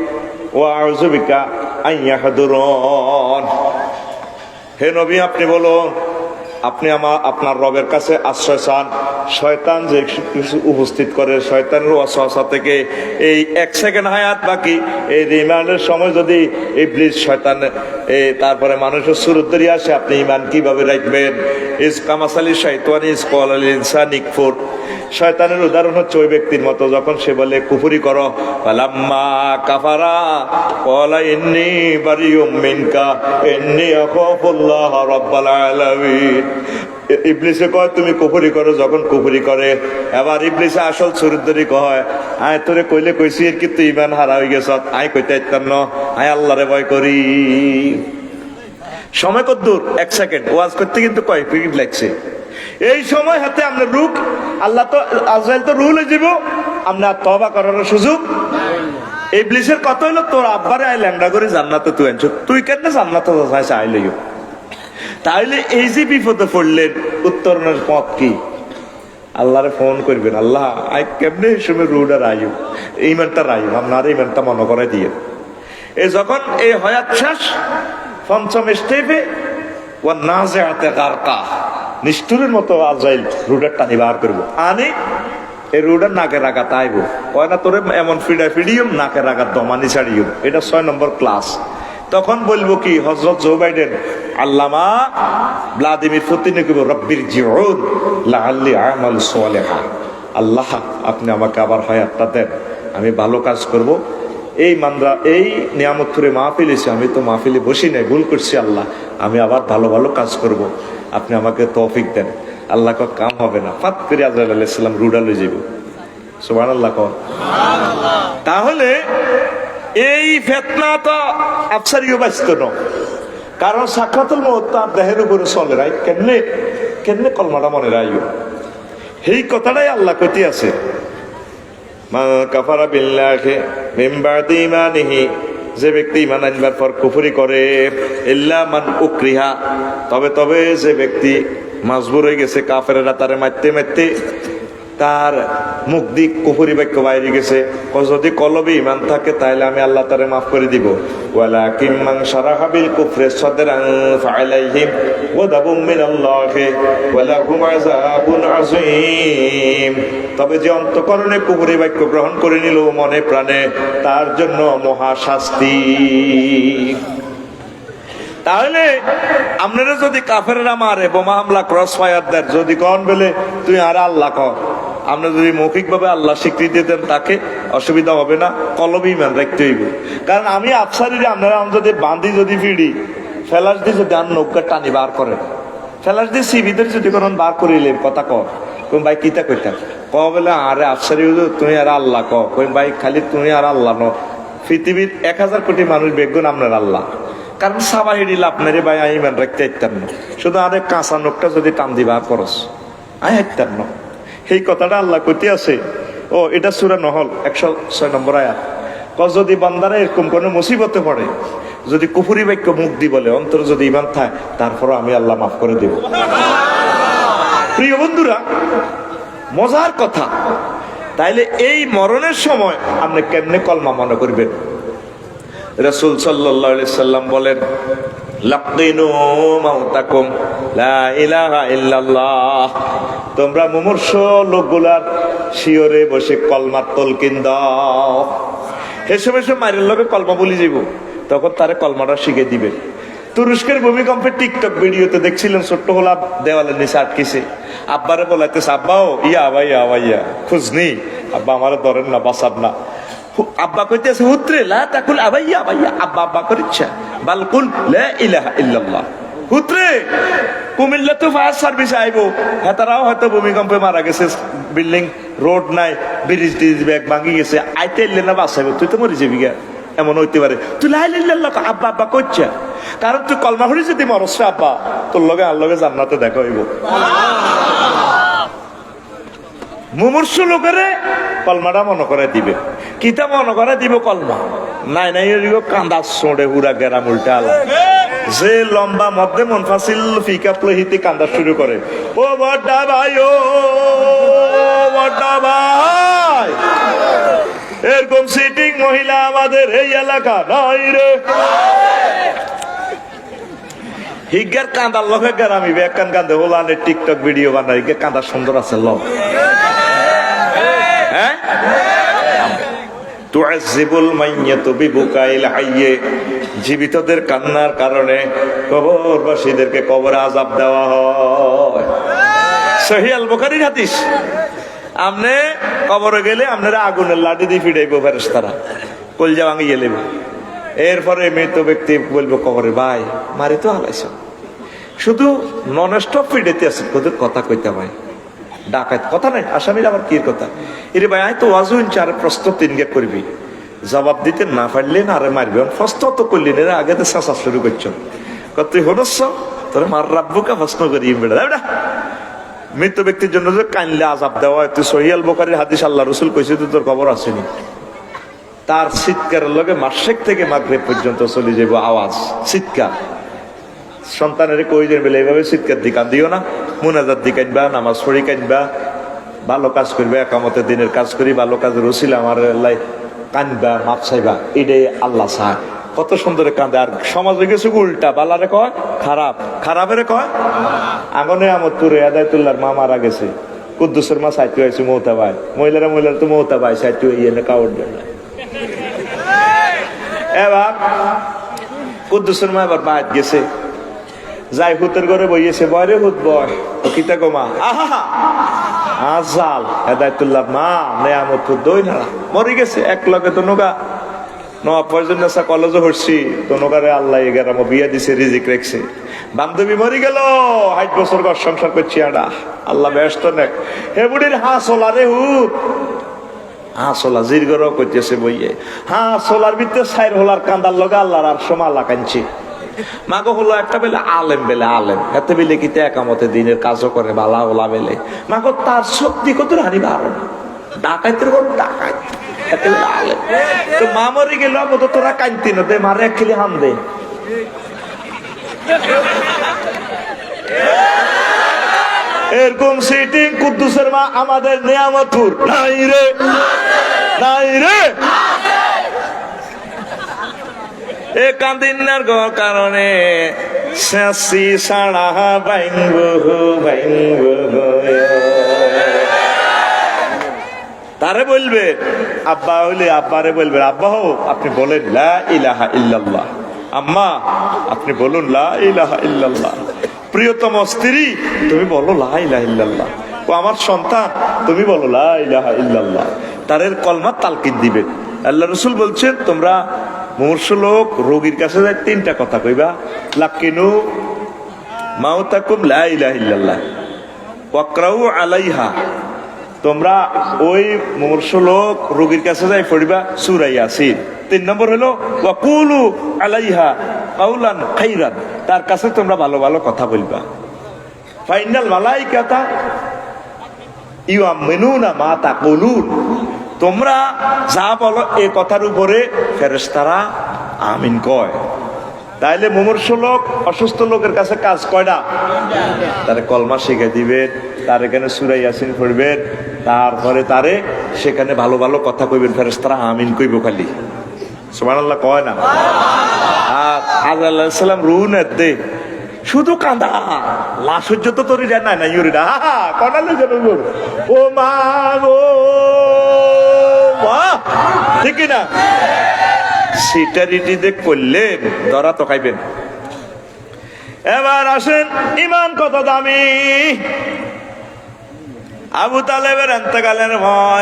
ওয়া আউযু বিকা আন ইয়াহদুরুন। হে নবী আপনি বলুন, আপনি আপনার রবের কাছে আশ্রয় চান শয়তান যে কিছু উপস্থিত করে, শয়তানের ওয়াসওয়াসা থেকে। এই 1 সেকেন্ড হায়াত বাকি, এই রিমান্ডের সময় যদি ইবলিস শয়তান তারপরে মানুষের সুরত ধরে আসে, আপনি ইমান কিভাবে রাখবেন? ইস কামাসালি শাইতানি ইস ক্বালাল ইনসানি কুফর। শয়তানের উদাহরণ হচ্ছে ওই ব্যক্তির মতো যখন সে বলে কুফরি করো, ফালাম্মা কাফারা ক্বালা ইন্নী বারিউম মিনকা ইন্নী আখাফুল্লাহ রাব্বাল আলামিন। ইবলিসে কয় তুমি কুফরি করো, যখন কুফরি করে এবার ইবলিসে আসল চরিত্রই কয় আয় তোরে কইলে কইছি এর কিন্তু ইমান হারা হয়ে গেছ, আয় কইতে আইতাম না, আয় আল্লাহরে ভয় করি। সময় কত দূর? 1 সেকেন্ড ওয়াজ করতে কিন্তু কয় মিনিট লাগছে। এই সময় হাতে আপনার রূপ আল্লাহ তো আজরাইল তো রুল হয়ে যাব, আপনার তওবা করার সুযোগ। ইবলিসের কত হইলো তোর আব্বারে আই ল্যাংড়া করে জান্নাতে তুই আনছ, তুই কেন জান্নাতে যাইছে আইলেও? তাইলে এই যে বিপদে পড়লেন উত্তরণের পথ কি? আল্লাহরে ফোন করবেন, আল্লাহ আই কেমনে এই সময় রুডার আইব, ইমানটা রাইব, আপনার ইমানটা মনে করে দিয়ে। এই যখন এই হয়াত শেষ 5ম স্টেপে ও নাজিআতে গারকা, নিষ্ঠুরের মতো আজরাইল রুডার টানি বার করবো, আনি এই রুডার নাকের আঘাত আইব, কয় না তোরে এমন ফিডা ফিডিও নাকের আঘাত দমানি ছাড়িও, এটা 6 নম্বর ক্লাস। তখন বলবো কি হযরত জো বাইডেন আল্লামা ভ্লাদিমির পুতিন কইব রব্বির জিউন লাআল্লি আমাল সালিহা, আল্লাহ আপনি আমাকে আবার হায়াতটা দেন, আমি ভালো কাজ করব। এই মানরা এই নিয়ামত করে মাহফিল এসে আমি তো মাহফিলে বসি নাই, ভুল করছি আল্লাহ, আমি আবার ভালো ভালো কাজ করব, আপনি আমাকে তৌফিক দেন। আল্লাহ ক কাম হবে না, ফাত করে আজরাইল আলাইহিস সালাম রুডা লই যাইব। সুবহানাল্লাহ ক। তাহলে এই ফিতনা তো আফসারিও বাঁচত না, কারণ সাকরাতুল মউত তার দেহের উপরে চলে রাই, কেমনে কেমনে কলমাটা মনে রাইও, এই কথাটাই আল্লাহ কইতে আছে মান কাফারা বিল্লাহি মিন বাদি ঈমানিহি, যে ব্যক্তি ঈমান আনবার পর কুফরি করে, ইল্লা মান উকরিহা, তবে যে ব্যক্তি মাজবুর হয়ে গেছে, কাফেররা তারে মারতে মারতে তার মুখ দিক কুফরি বাক্য বাইরে গেছে, যদি কলবে ঈমান থাকে তাহলে আমি আল্লাহ তারে মাফ করে দিব। ওয়ালাকিন মান শারাহা বিল কুফরি সাদরান ফাআলাইহিম গাদাবুম মিনাল্লাহি ওয়া লাহুম আযাবুন আযীম, তবে যে অন্তঃকরণে কুফরি বাক্য গ্রহণ করে নিল মনে প্রাণে, তার জন্য মহা শাস্তি। তাহলে আপনারা যদি কাফেররা মারে, বোমা হামলা, ক্রস ফায়ার দেন, যদি কন বলে তুই আর আল্লাহ কর, আপনি যদি মৌখিক ভাবে আল্লাহ স্বীকৃতি দেন তাকে অসুবিধা হবে না, কলবে ঈমান রাখতে হইব। কারণ আমি আফসারিরে আপনারা যদি বাঁধি যদি ফিরি ফেলাস দিয়ে যদি আর নৌকা টানি বার করেন, ফেলাস দিয়ে সিবিদের যদি কোন বার করিলে কথা কর, কোন ভাই কিতা কইতাম ক বলে আরে আফসারি তুমি আর আল্লাহ কই ভাই খালি তুমি আর আল্লাহ ন, পৃথিবীর 1000 কোটি মানুষ বেগুন আপনার আল্লাহ, কারণ সাবাহিডিল আপনারে ভাই ইমান রাখতে হাইতাম না, শুধু আরে কাঁচা নোকটা যদি টান দিবা করস আই হাইতাম না। এই কথাটা আল্লাহ কইতে আছে। ও এটা সূরা নহল 106 নম্বর আয়াত। যদি বান্দারা এরকম কোনো মুসিবতে পড়ে, যদি কুফরি বাক্য মুখ দি বলে, অন্তর যদি ঈমান থাকে, তারপর আমি আল্লাহ মাফ করে দেব। প্রিয় বন্ধুরা, মজার কথা, তাইলে এই মরণের সময় আপনি কেমনে কলমা মনে করবেন? রাসূল সাল্লাল্লাহু আলাইহি সাল্লাম বলেন লাকিনু মাউতাকুম লা ইলাহা ইল্লাল্লাহ, তোমরা মুমূর্ষ লোকগুলার শিওরে বসে কলমার তলকিন দাও। হেসে হেসে মায়ের লোকে কলমা বলি যাব, তখন তারে কলমাটা শিখে দিবে। তুরস্কের ভূমিকম্পে টিকটক ভিডিওতে দেখছিলেন, ছোট্ট হলা দেওয়ালের নিচে আটকেছে, আব্বারে বলাইতেছে আব্বাও ইয়া ভাইয়া খোঁজ নেই, আব্বা আমারে ধরেন না, বাঁচান না। আব্বা কইতেছে হুত্রে লা তাকুল আবাইয়া ভাইয়া, আব্বা আব্বা করিচ্ছা বালকুল লা ইলাহা ইল্লাল্লাহ। হুত্রে কুমিল্লা তো ফায়ার সার্ভিস আইবো, হেতারাও হয়তো ভূমিকম্পে মারা গেছে, বিল্ডিং রোড নাই, ব্রিজ টিজ ব্যাগ ভাঙি গেছে, আইতে এলে না বাঁচাইবো, তুই তো মরে যাবি গা, এমন হইতে পারে। তুই লা ইলাহা ইল্লাল্লাহ আব্বা আব্বা করছা, কারণ তুই কলমা হরি যদি মরস আব্বা, তোর লগে আর লগে জান্নাতে দেখা হইব। মুমূর্ষু লোকেরে কলমাটা মনে করে দিবে, কিতা মনে করে দিব কলমা নাই নাই কান্দা ছোড়ে পুরা গেরাম উল্টা আলা, যে লম্বা মধ্যে মনফাসিল ফিকা প্লহিতে কান্দা শুরু করে, ও বড়া ভাই, ও বড়া ভাই, এরকম সিটিং মহিলা আমাদের এই এলাকা নাই রে। হিগার কান্দার লগে গেরামি বেকান কান্দে হোলানের টিকটক ভিডিও বানাই, কান্দা সুন্দর আছে লগ। হ্যাঁ, তুআযিবুল মাইয়াতু বিবুকাইল হাইয়ে, জীবিতদের কান্নার কারণে কবরবাসীদেরকে কবরে আযাব দেওয়া হয়। সহিহ আল বুখারীর হাদিস। আমনে কবরে গেলে আপনারা আগুনের লাঠি দিয়ে ফিরাইবো ফেরেশতারা, কলজা ভাঙিয়ে লেবে। এরপরে মৃত ব্যক্তি বলবো কবরে, ভাই মারি তো হালাইছ, শুধু নন স্টপ ফিডেতে আছে, তোদের কথা কইতে ভাই, ডাকাত কথা নাই, আসামির আবার কি কথা, এরে ভাই আয় তো ওয়াজুন চার প্রশ্ন 3 গে করবি, জবাব দিতে না পারলে না আরে মারবি, প্রশ্ন তো করলি না, আগে তো চাষা শুরু করছ, তুই হনস তোর মার রাব্বুকা প্রশ্ন করি বেড়া। মৃত ব্যক্তির জন্য যে কাইনলে আযাব দেওয়া হয়, তুই সহিহ আল বুখারীর হাদিস, আল্লাহ রাসূল কইছে তোর খবর আসেনি, তার চিৎকারের লগে মাসেক থেকে মাগরিব পর্যন্ত চলে যাব আওয়াজ, চিৎকার। সন্তানের কই দিন বেলে এইভাবে চিৎকার দিকান দিও না, মুনাজাত দিকাইবা, নামাজ পড়ি কাইনবা, ভালো কাজ করবে, একামতের দিনের কাজ করি, ভালো কাজের ওসিলা আমার লাই কানবা, মাপ চাইবা, এটাই আল্লাহ চায়। কত সুন্দর কাঁদে। আর সমাজে গেছে উল্টা, বালারে কয় খারাপ, খারাপের কয় আগুনে। আমদপুরে আদায়তুল্লাহর মা মারা গেছে, কুদ্দুসের মা সাইটু আইছে মৌতা ভাই, মহিলারা তো মৌতা ভাই সাইটু ইয়ে কাউর জন্য। এবার কুদ্দুসের মা এবার বাদ গেছে, যাই হুতের ঘরে বইয়েছে, বয়রে হুত বয় ও কিতা গো মা, আহা আজাল হেদায়তুল্লাহ মা নেয়ামত দই না মরে গেছে এক লগে তো নোগা নবাব ফয়জুন্নেসা কলেজে হচ্ছি তো নোগারে আল্লাহ এগারাম বিয়া দিছে, রিজিক রেখছে। বান্ধবী মরি গেল, 60 বছর ঘর সংসার করছি আডা, আল্লাহ ব্যস্ত নেক হে বুড়ির হাঁসলা রে হুত, হাঁসলা জিরগর করতেছে বইয়ে, হাঁসলার ভিতরে সাইর হলার কান্দার লগে আল্লাহর আর সময় আল্লাহ কাঁদছে। মাগো হলো একটা বেলে আলেম, বেলে আলেম এত বেলে কিতে একামতে দিনের কাজও করে বালা ওলা বেলে, মাগো তার শক্তি কত হানি বারো ডাকাইতের বড় ডাকাইত এত বেলে আলেম। তো মা মরে গেল তো তোরা কাঁদতি না দে মারে এক খেলি হাম দে। এরকম সিটিং কুদ্দুসের মা আমাদের নেয়ামতপুর নাই রে, নাই রে। এ কান্দিনার কারণে শাসি সাড়া বাইঙ্গ বাইঙ্গ তারে বলবে আব্বা হইলে আব্বারে বলবে আব্বা হো আপনি বলেন লা ইলাহা ইল্লাল্লাহ, আম্মা আপনি বলুন লা ইলাহা ইল্লাল্লাহ, প্রিয়তম স্ত্রী তুমি বলো লা ইলাহা ইল্লাল্লাহ, ও আমার সন্তান তুমি বলো লা ইলাহা ইল্লাল্লাহ। তারের কলমা তালকিন দিবে। আল্লাহ রাসূল বলছেন তোমরা মুমূর্ষু লোক রোগীর কাছে যায় 3টা কথা কইবা, লাকিনু মাউতাকুম লা ইলাহা ইল্লাল্লাহ ওয়াকরাউ আলাইহা, তোমরা ওই মুমূর্ষু লোক রোগীর কাছে যাই পড়িবা সূরা ইয়াসিন। 3 নম্বর হলো ওয়াকুলু আলাইহা কাউলান খাইরান, তার কাছে তোমরা ভালো ভালো কথা বলবা। ফাইনাল মালাইকাতা ইউআমিনুনা মা তাকুলুন, তোমরা যা বলো এই কথার উপরে ফেরেশতারা আমিন কয়। তাইলে মুমূর্ষু লোক অসুস্থ লোকের কাছে কাজ কয়টা, তারে কলমা শিখে দিবেন, তার এখানে সূরা ইয়াসিন পড়বেন, তারপরে তারে সেখানে ভালো ভালো কথা কইবেন, ফেরেশতারা আমিন কইব খালি, সুবহানাল্লাহ কয় না। আর আযরাইল আলাইহিস সালাম রুহ নেতে শুধু কান্দা, লাশজ্জ তো তরি যায় না ইউরিডা কনালে যাবে ও মা গো মা, ঠিক না? সিটারিটি দেখ করলেন ধরা তো খাইবেন। এবার আসেন ইমান কত দামি। আবু তালেবের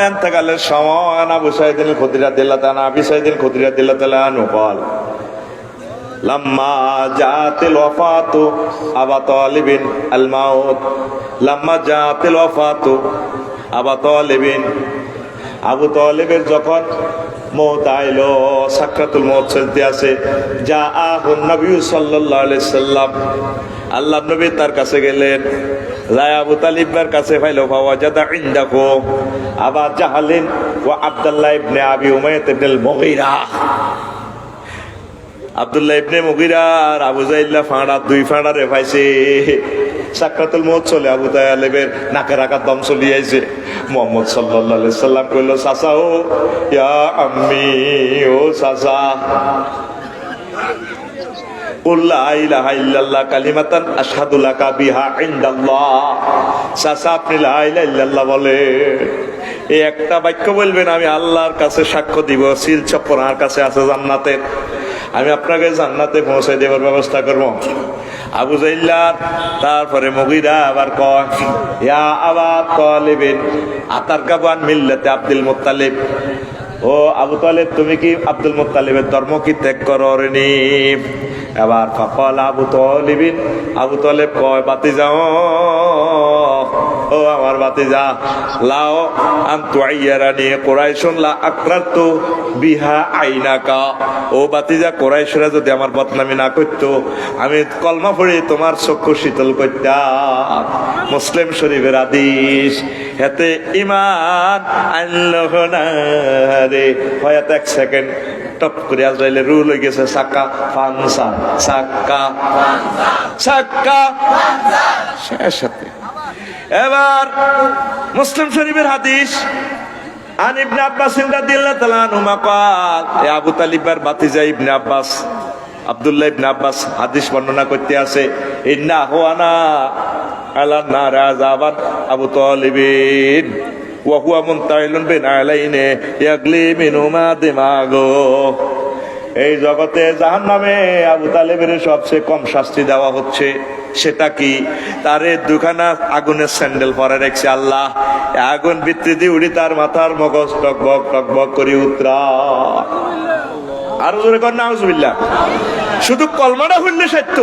এন্তেকালের সময় আবু সাইদিন খুদরি রাদিয়াল্লাহু তাআলা আবি সাইদিন খুদরি রাদিয়াল্লাহু তাআলা আনহু বল লাম্মা জাতিল ওয়াফাতু আবা তালিবিন আল মাউত, লাম্মা জাতিল ওয়াফাতু আবা তালিবিন, আবু তালেবের যখন মওত আইলো, সাকরাতুল মওত চলতে আছে, যা আহুন নবী সাল্লাল্লাহু আলাইহি সাল্লাম, আল্লাহর নবী তার কাছে গেলেন, যায় আবু তালিবের কাছে ফাইলো ফাওয়াজাদা ইনদাহু আবা জাহলিন ওয়া আব্দুল্লাহ ইবনে আবি উমাইয়া ইবনে মুগীরা, আব্দুল্লাহ ইবনে মুগীরা আর আবু জাইল্লা ফাঁড়া, 2 ফাঁড়া রে পাইছে। সাকরাতুল মওত চলে, আবু তালেবের নাকে রাখা দম চলি আইছে। মুহাম্মদ সাল্লাল্লাহু আলাইহি সাল্লাম কইল চাচা ও ইয়া আম্মি, ও চাচা কুল লা ইলাহা ইল্লাল্লাহ কালিমাতান আশহাদু লাকা বিহা ইনদাল্লাহ, চাচা আপনি লা ইলাহা ইল্লাল্লাহ বলে এই একটা বাক্য বলবেন, আমি আল্লাহর কাছে সাক্ষ্য দিব সিল চপ্পরার কাছে আছে জান্নাতের, আমি আপনাকে জান্নাতে পৌঁছে দেওয়ার ব্যবস্থা করবো। আবু জাইল্লার তারপরে মুগীরা আবার কয় ইয়া আবা তালিবিন আতারকাবান মিল্লাতে আব্দুল মুত্তালিব, ও আবু তালেব তুমি কি আব্দুল মুত্তালিবের ধর্ম কি ত্যাগ করনি? এবার ফাকাল আবু তালিবিন, আবু তালেব কয় বাতিজা ও আমার বাতিজা, লাও আনতু আইয়ারানি কুরাইশুন লা আকরাতু বিহা আইনাকা, ও বাতিজা কুরাইশরা যদি আমার বদনামি না করতো আমি কলমা পড়ে তোমার চক্ষু শীতল করতাম। মুসলিম শরীফের হাদিস, এতে ঈমান আনলো না রে হয়াত 1 সেকেন্ড টপ করে আজরাইলের রুল হয়ে গেছে সাক্কা ফানসা, সাক্কা সাক্কা শেষ সাথে। এবার মুসলিম শরীফের হাদিস, আন ইবনে আব্বাস রাদিয়াল্লাহু তাআলা আনহুমা قال এ আবু তালিবের ভাতিজা ইবনে আব্বাস আব্দুল্লাহ ইবনে আব্বাস হাদিস বর্ণনা করতে আছে, ইন্না হুয়ানা আলান নার আযাবান আবু তালিবিন ওয়া হুয়া মুনতাইলুন বিন আলাইনে ইয়াগলি মিনুমা দিমাগো। এই জগতে জাহান্নামে আবু তালেবের সবচেয়ে কম শাস্তি দেওয়া হচ্ছে। সেটা কি? তারে দুখানা আগুনের স্যান্ডেল পরে রেখেছে আল্লাহ, আগুন বিতৃতি উড়ি তার মাথার মগজ টকবক টকবক করে উতরা। আরো জোরে কর নাউজুবিল্লাহ। শুধু কলমাটা হইলে সত্য,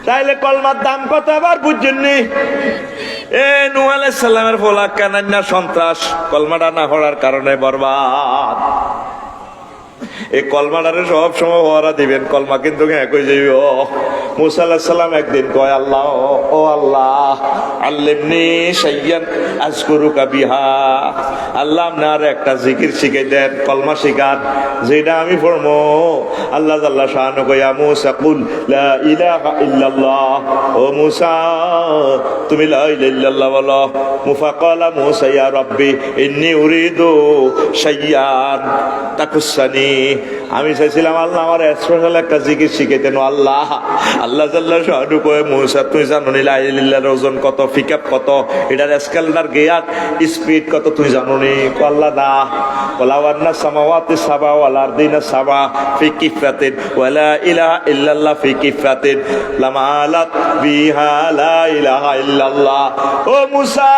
তাইলে কলমার দাম কত আবার বুঝছেন নি? নূহ আলাইহিস সালামের ফলা কানান্না সন্ত্রাস কলমাটা না হওয়ার কারণে বরবাদ। এই কলমাটারে সব সময় ওরা দিবেন, কলমা কিন্তু একই যাইব। মুসা আলাইহিস সালাম একদিন কয় আল্লাহ, ও আল্লাহ আল্লিমনি শাইয়ান আযকুরুকা বিহা, আল্লাহ আপনার একটা জিকির শিখাই দেন, কলমা শিখান যেটা আমি পড়বো। আল্লাহ জাল্লা শাআনু কয়া মুসা কুল লা ইলাহা ইল্লাল্লাহ, ও মুসা তুমি লা ইলাহা ইল্লাল্লাহ বলো। মুফাকালা মুসা ইয়া রাব্বি ইন্নী উরিদু শাইয়ান তাকুসানি, আমি চাইছিলাম আল্লাহ আমার স্পেশাল একটা জিকির শিখাইতেন। আল্লাহ আল্লাহ জাল্লা শাআনু কয় মুসা তুই জানো নি লা ইলাহা ইল্লাল্লাহর ওজন কত, পিকআপ কত, এটার স্কেলার গিয়ার স্পিড কত তুই জানো নি? আল্লাহ না। ওয়ালা ওয়ান্না সামাওয়াতি সাবা ওয়াল আরদিনা সাবা ফি কিফাতিন ওয়ালা ইলাহা ইল্লাল্লাহ ফি কিফাতিন লামালাত বিহা লা ইলাহা ইল্লাল্লাহ। ও মুসা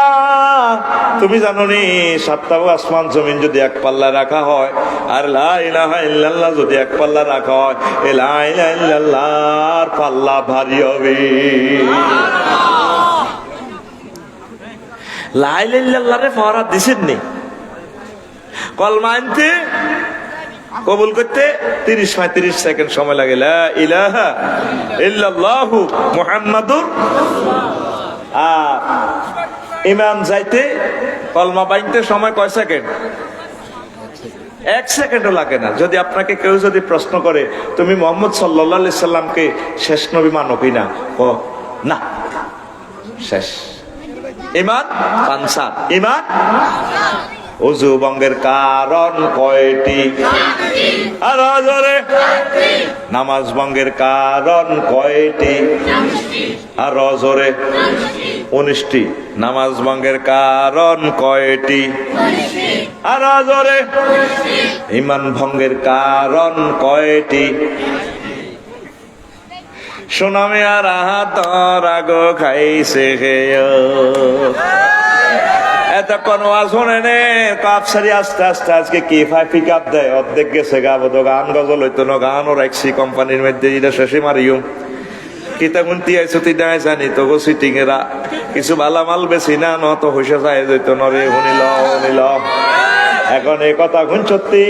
তুমি জানো নি সাতটা আসমান জমিন যদি এক পাল্লা রাখা হয় আর লা ইলাহা ইল্লাল্লাহ যদি এক পাল্লা রাখা হয়, এই লা ইলাহা ইল্লাল্লাহর পাল্লা ভারী হবে। লা ইলাহা ইল্লাল্লাহরে ফরহাদ দিছেন নি? কলমা আনতে কবুল করতে 30-35 সেকেন্ড সময় লাগে। লা ইলাহা ইল্লাল্লাহু মুহাম্মাদুর। আর ইমান যাইতে কলমা বাইনতে সময় কয় সেকেন্ড? 1 সেকেন্ডও লাগে না। যদি আপনাকে কেউ যদি প্রশ্ন করে তুমি মুহাম্মদ সাল্লাল্লাহু আলাইহি সাল্লামকে শেষ নবী মানো কিনা, ও না, শেষ। ইমান পাঁচা, ইমান ওযু ভঙ্গের কারণ কয়টি? আর জোরে নামাজ ভঙ্গের কারণ কয়টি? আর জোরে 19টি। নামাজ ভঙ্গের কারণ কয়টি? আর জোরে ইমান ভঙ্গের কারণ কয়টি? সোনামে আর আহাত রাগো খাইছে এতক্ষণ ওয়াজ শুনে নে কাপ সারি আস্তে আস্তে আজকে কি ফাই পিক আপ দেয়, অর্ধেক গেছে গাবো তো গান গজল হইতো না, গানও রাখছি কোম্পানির মধ্যে, এটা শেষে মারিও কিতা গুনতি আইছো তুই নাই জানি তো গো সিটিং এরা কিছু ভালা মাল বেশি না নত হইসা যায় যেত নরে শুনিল শুনিল। এখন এই কথা গুণ সত্যি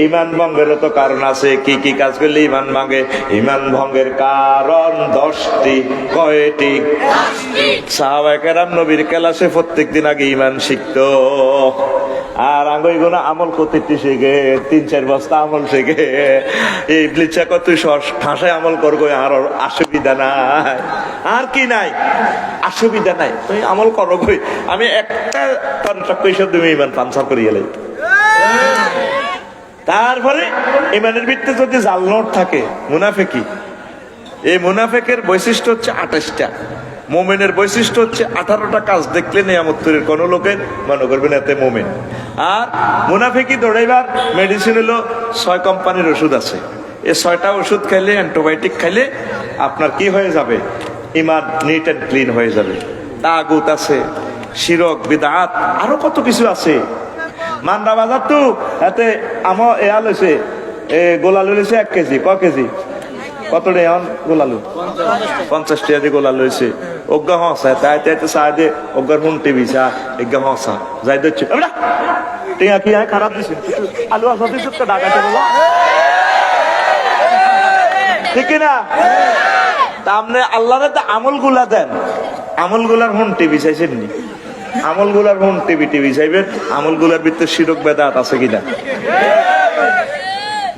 ইমান ভঙ্গেরও তো কারণ আছে। কি কি কাজ করলে ইমান ভাঙে? ইমান ভঙ্গের কারণ 10টি। কয়টি? সাহাবায়ে কেরাম নবীর ক্লাসে প্রত্যেকদিন আগে ইমান শিখতো, আর আঙ্গুই গুনা আমল করতে শিখে 3-4 বস্তা আমল শিখে। এই ইবলিসা কত ঠাসায় আমল করবো, আর অসুবিধা নাই। আর কি নাই? অসুবিধা নাই, তুমি আমল করো কই। আমি একটা কইসব তুমি ইমান পাঞ্চার করিয়ে লাই। তারপরে ইমানের ভিত্তিতে যদি জাল নোট থাকে, মুনাফিকি, এই মুনাফিকের বৈশিষ্ট্য হচ্ছে 28টা, মোমেনের বৈশিষ্ট্য হচ্ছে 18টা কাজ দেখলে নিয়ামত তৈরির কোন লোকের মনে করবেন এতে মোমেন। আর মুনাফিকি দৌড়াইবার মেডিসিন হলো 6 কোম্পানির ওষুধ আছে। এই 6টা ওষুধ খাইলে, অ্যান্টিবায়োটিক খাইলে আপনার কি হয়ে যাবে? ইমান নিট অ্যান্ড ক্লিন হয়ে যাবে। তাগুত আছে, শিরক, বিদআত, আরো কত কিছু আছে। মান্ডা বাজার তো এতে আমার এয়া লইছে, গোলালু লইছে 1 কেজি। ক কেজি? কত রে এখন গোলালু? 50 টাকা দিয়ে গোলালু লইছে। অজ্ঞা হসা তাই তাই চা দে অজ্ঞার হুন টিভি চা এজ্ঞা হসা যাই দিচ্ছে টিয়া কি খারাপ দিছে। আলু আসা দিচ্ছে তো ঢাকাতে বলো ঠিক না? তা আপনি আল্লাহরে তো আমল গুলা দেন, আমল গুলার হুন টিভি চাইছেন নি? আমল গুলার হুন টিভি চাইবেন? আমল গুলার ভিতরে শিরক বেদাত আছে কিনা?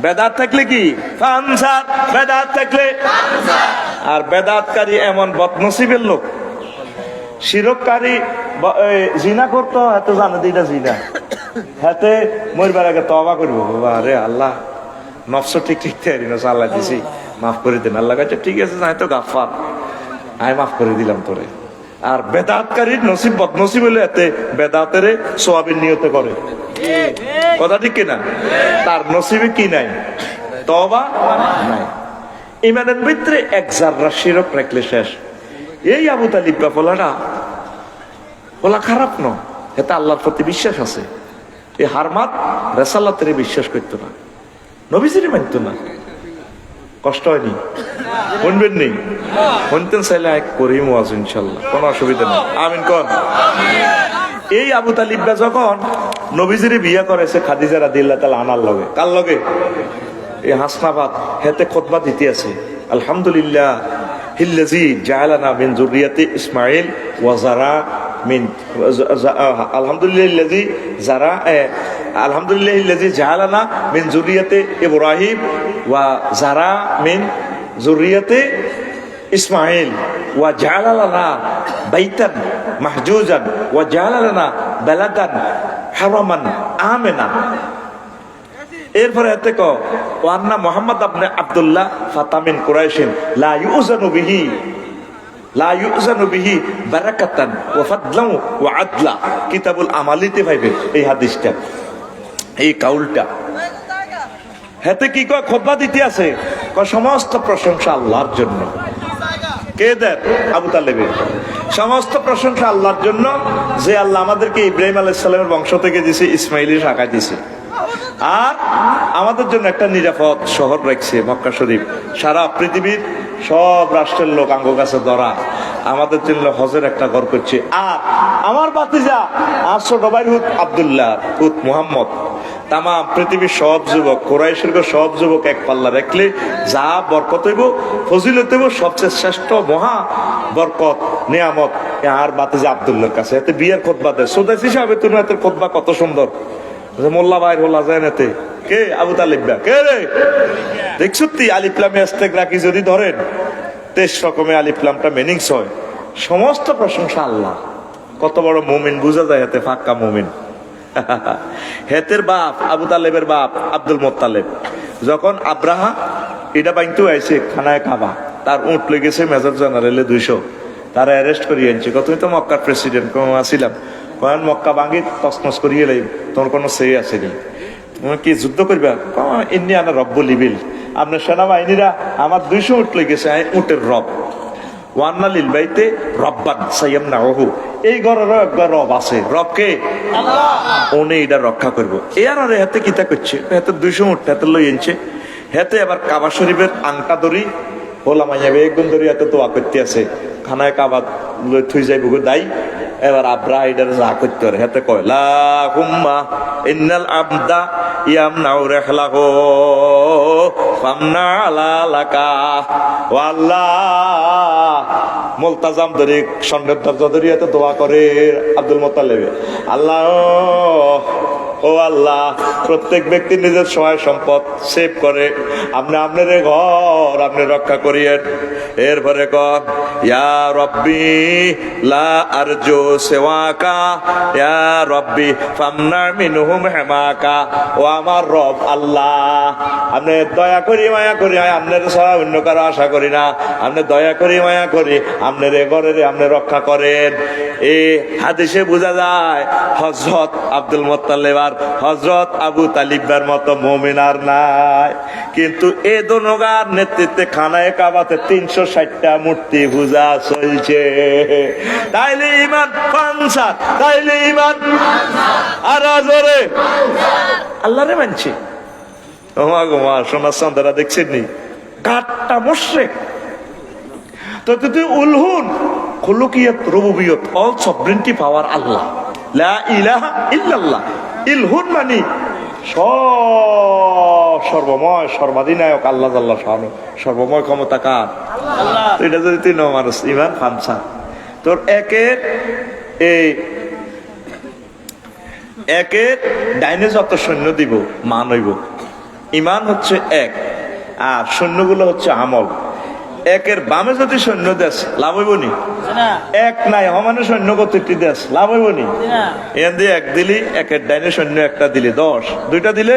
বেদাত থাকলে কি ফানসার, বেদাত থাকলে। আর বেদাতকারী এমন বদনসিবের লোক, শিরককারী জিনা করতো, এত জানে দিটা জিনা, হাতে মরবার আগে তওবা করবো, বাবা রে আল্লাহ নফস ঠিক ঠিক আল্লাহ দিছি, মাফ করে দেন। আল্লাহ কাছে ঠিক আছে, যাই তো গাফার, আমি মাফ করে দিলাম তোরে। আর বেদাতকারীর নসিব বদনসিব হলে এতে বেদাতের সোয়াবিন নিয়তে করে, কথা ঠিক কিনা? তার নসিবে কি নাই? তওবা নাই। ইমানের ভিতরে এক জাররা শিরক রাখলে শেষ। এই আবু তালিব বা বলা খারাপ ন, এতে আল্লাহর প্রতি বিশ্বাস আছে। এই হারমাত রেসাল্লাতের বিশ্বাস করতো না, নবীজির মানত না। কষ্ট হয়নি? শুনবেন নি? শুনতেন চাইলে এক করিম ওয়াজ ইনশাল্লাহ, কোনো অসুবিধা নেই। আমিন কর। এই আবু তালিবা যখন নবীজির বিয়া করেছে খাদিজা রাদিয়াল্লাহু তাআলা আনার লগে, কার লগে? এই হাসনাবাদ হেতে খুতবা দিতে আছে, আলহামদুলিল্লাহ হিল্লাযী জাআলানা মিন যুররিয়াতি ইসমাঈল ওয়া যারা মিন আলহামদুলিল্লাহিল্লাযী যারা আলহামদুলিল্লাহিল্লাযী জাআলানা মিন যুররিয়াতি ইব্রাহিম ওয়া যারা মিন যুররিয়াতি ইসমাঈল ওয়া জাআলা লানা বাইতান মাহজুজান ওয়া জাআলা লানা বালাদান হারামান আমিনা। এরপরে এতে কো ওয়ান্না মুহাম্মদ ইবনে আব্দুল্লাহ ফাতামিন কুরাইশিন লা ইউজানু বিহি বারাকাতান ওয়া ফাদলান ওয়া আদলা। কিতাবুল আমালিতে পাইবে এই হাদিসটা, এই কাউলটা। হেতে কি কয় খুতবা দিতে আছে, কয় সমস্ত প্রশংসা আল্লাহর জন্য। কে দেন? আবু তালেবের। সমস্ত প্রশংসা আল্লাহর জন্য, যে আল্লাহ আমাদেরকে ইব্রাহিম আলাইহিস সালামের বংশ থেকে দিয়েছে, ইসমাইলি শাখায় দিয়েছে, আর আমাদের জন্য একটা নিরাপদ শহর রাখছে মক্কা শরীফ। সারা পৃথিবীর সব রাষ্ট্রের লোক আঙ্গ কাছে ধরা, আমাদের জন্য হজের একটা ঘর করছে। আর আমার বাতিজা আর ছোট ভাই হুত আব্দুল্লাহ হুত মুহাম্মদ, তাম পৃথিবীর সব যুবক, কুরাইশের সব যুবক এক পাল্লা রাখলে যা বরকত হইব, ফজিলত হইব, সবচেয়ে শ্রেষ্ঠ মহা বরকত নিয়ামত আর বাতিজা আব্দুল্লাহর কাছে। এতে বিয়ের খুতবা দেয় সুদাইস হিসাবে। তুমি এত খুতবা কত সুন্দর, মোল্লা ভাই হোলা যায় নাতে। কে? আবু তালিব। কে রে? দেখছো তুই আলিফলামে আস্তেক রাখি যদি ধরেন 23 রকমের আলিফলামটা মিনিংস হয়। সমস্ত প্রশংসা আল্লাহ। কত বড় মুমিন বুঝা যায় এতে, ফাক্কা মুমিন। হেতের বাপ আবু তালেবের বাপ আব্দুল মোত্তালেব যখন আব্রাহা এটা বাইন্তু আইছে খানায় কাবা, তার উঁট লেগেছে মেজর জেনারেলে 200, তারা অ্যারেস্ট করিয়ে আনছে। তুমি তো মক্কার প্রেসিডেন্ট আসিলাম, কয়েন মক্কা ভাঙি তসমস করিয়ে লাইব, তোমার কোনো সে আসেনি, তুমি কি যুদ্ধ করবা? এমনি আনা রব বলিবিল, আপনার সেনাবাহিনীরা আমার 200 উঠ লেগেছে, উটের রব। ওয়ান্না লিল বাইতে রব্বান সাইয়ামনাহু, এই ঘরেরও একবার রব আছে। রবকে উনি এটা রক্ষা করবো। এর আর হাতে কিতা করছে, হাতে 200 উঠ হাতে লই আনছে। হাতে আবার কাবা শরীফের আংটা দড়ি বলা মাইয়াবে একদম দড়ি হাতে দোয়া করতে আছে, খানায় কাবা লই থুই যাইব দাই। এবার আব্রাহা এটার যা করতে পারে, হাতে কয় লা হুম্মা ইন্নাল আবদা ইয়ামনাউ রাহলাহু ফামনা আলা লাকা। ও আল্লাহ, মুলতাজাম ধরে সন্ন্যত দরজা ধরে এত দোয়া করে আব্দুল মোত্তালেব। আল্লাহ, ও আল্লাহ, প্রত্যেক ব্যক্তি নিজের সহায় সম্পদ সেভ করে, আপনি আপনার ঘর আপনি রক্ষা করিয়েন। এরপরে কর ইয়া রব্বি লা আরজু সিওয়াকা ইয়া রব্বি ফামনা মিনহুম হিমাকা। ও আমার রব আল্লাহ, আপনি দয়া করি মায়া করি, আপনার ছাড়া অন্য কারো আশা করি না, আপনি দয়া করি মায়া করি, আপনার ঘরের আপনি রক্ষা করেন। এই হাদিসে বোঝা যায় হযরত আব্দুল মোত্তালেব আর হযরত আবু তালিবার মতো মুমিন আর নাই। কিন্তু এ দোনোগার নেতৃত্বে খানায় কাবাতে 360টা মূর্তি পূজা চলছে। তাইলে ইমান পানসার, তাইলে ইমান আর জোরে আল্লাহরে মানছে। ওমা গোমা সোনা চাঁদেরা দেখছেন নি কাটটা মুশরিক। তো তুই উলহুন খুলুকিয়াত রুবুবিয়ত, অল সভরেন্টি পাওয়ার আল্লাহ, লা ইলাহা ইল্লাল্লাহ। ইলহুন মানে সর্বময় সর্বাধিনায়ক আল্লাহ জাল্লা শানু, সর্বময় ক্ষমতা কার? আল্লাহ। এটা যদি তুই ন মানুষ ইমান ফানসা, তোর একের ডাইনে যত সৈন্য দিব মান হইব। ইমান হচ্ছে এক, আর সৈন্যগুলো হচ্ছে আমল। একের বামে যদি সৈন্য দেশ লাভ হইব নি? এক নাই সমানে সৈন্য কতটি দেশ লাভ হইব নি? এখান দিয়ে এক দিলি, একের ডাইনে সৈন্য একটা দিলে 10, 2টা দিলে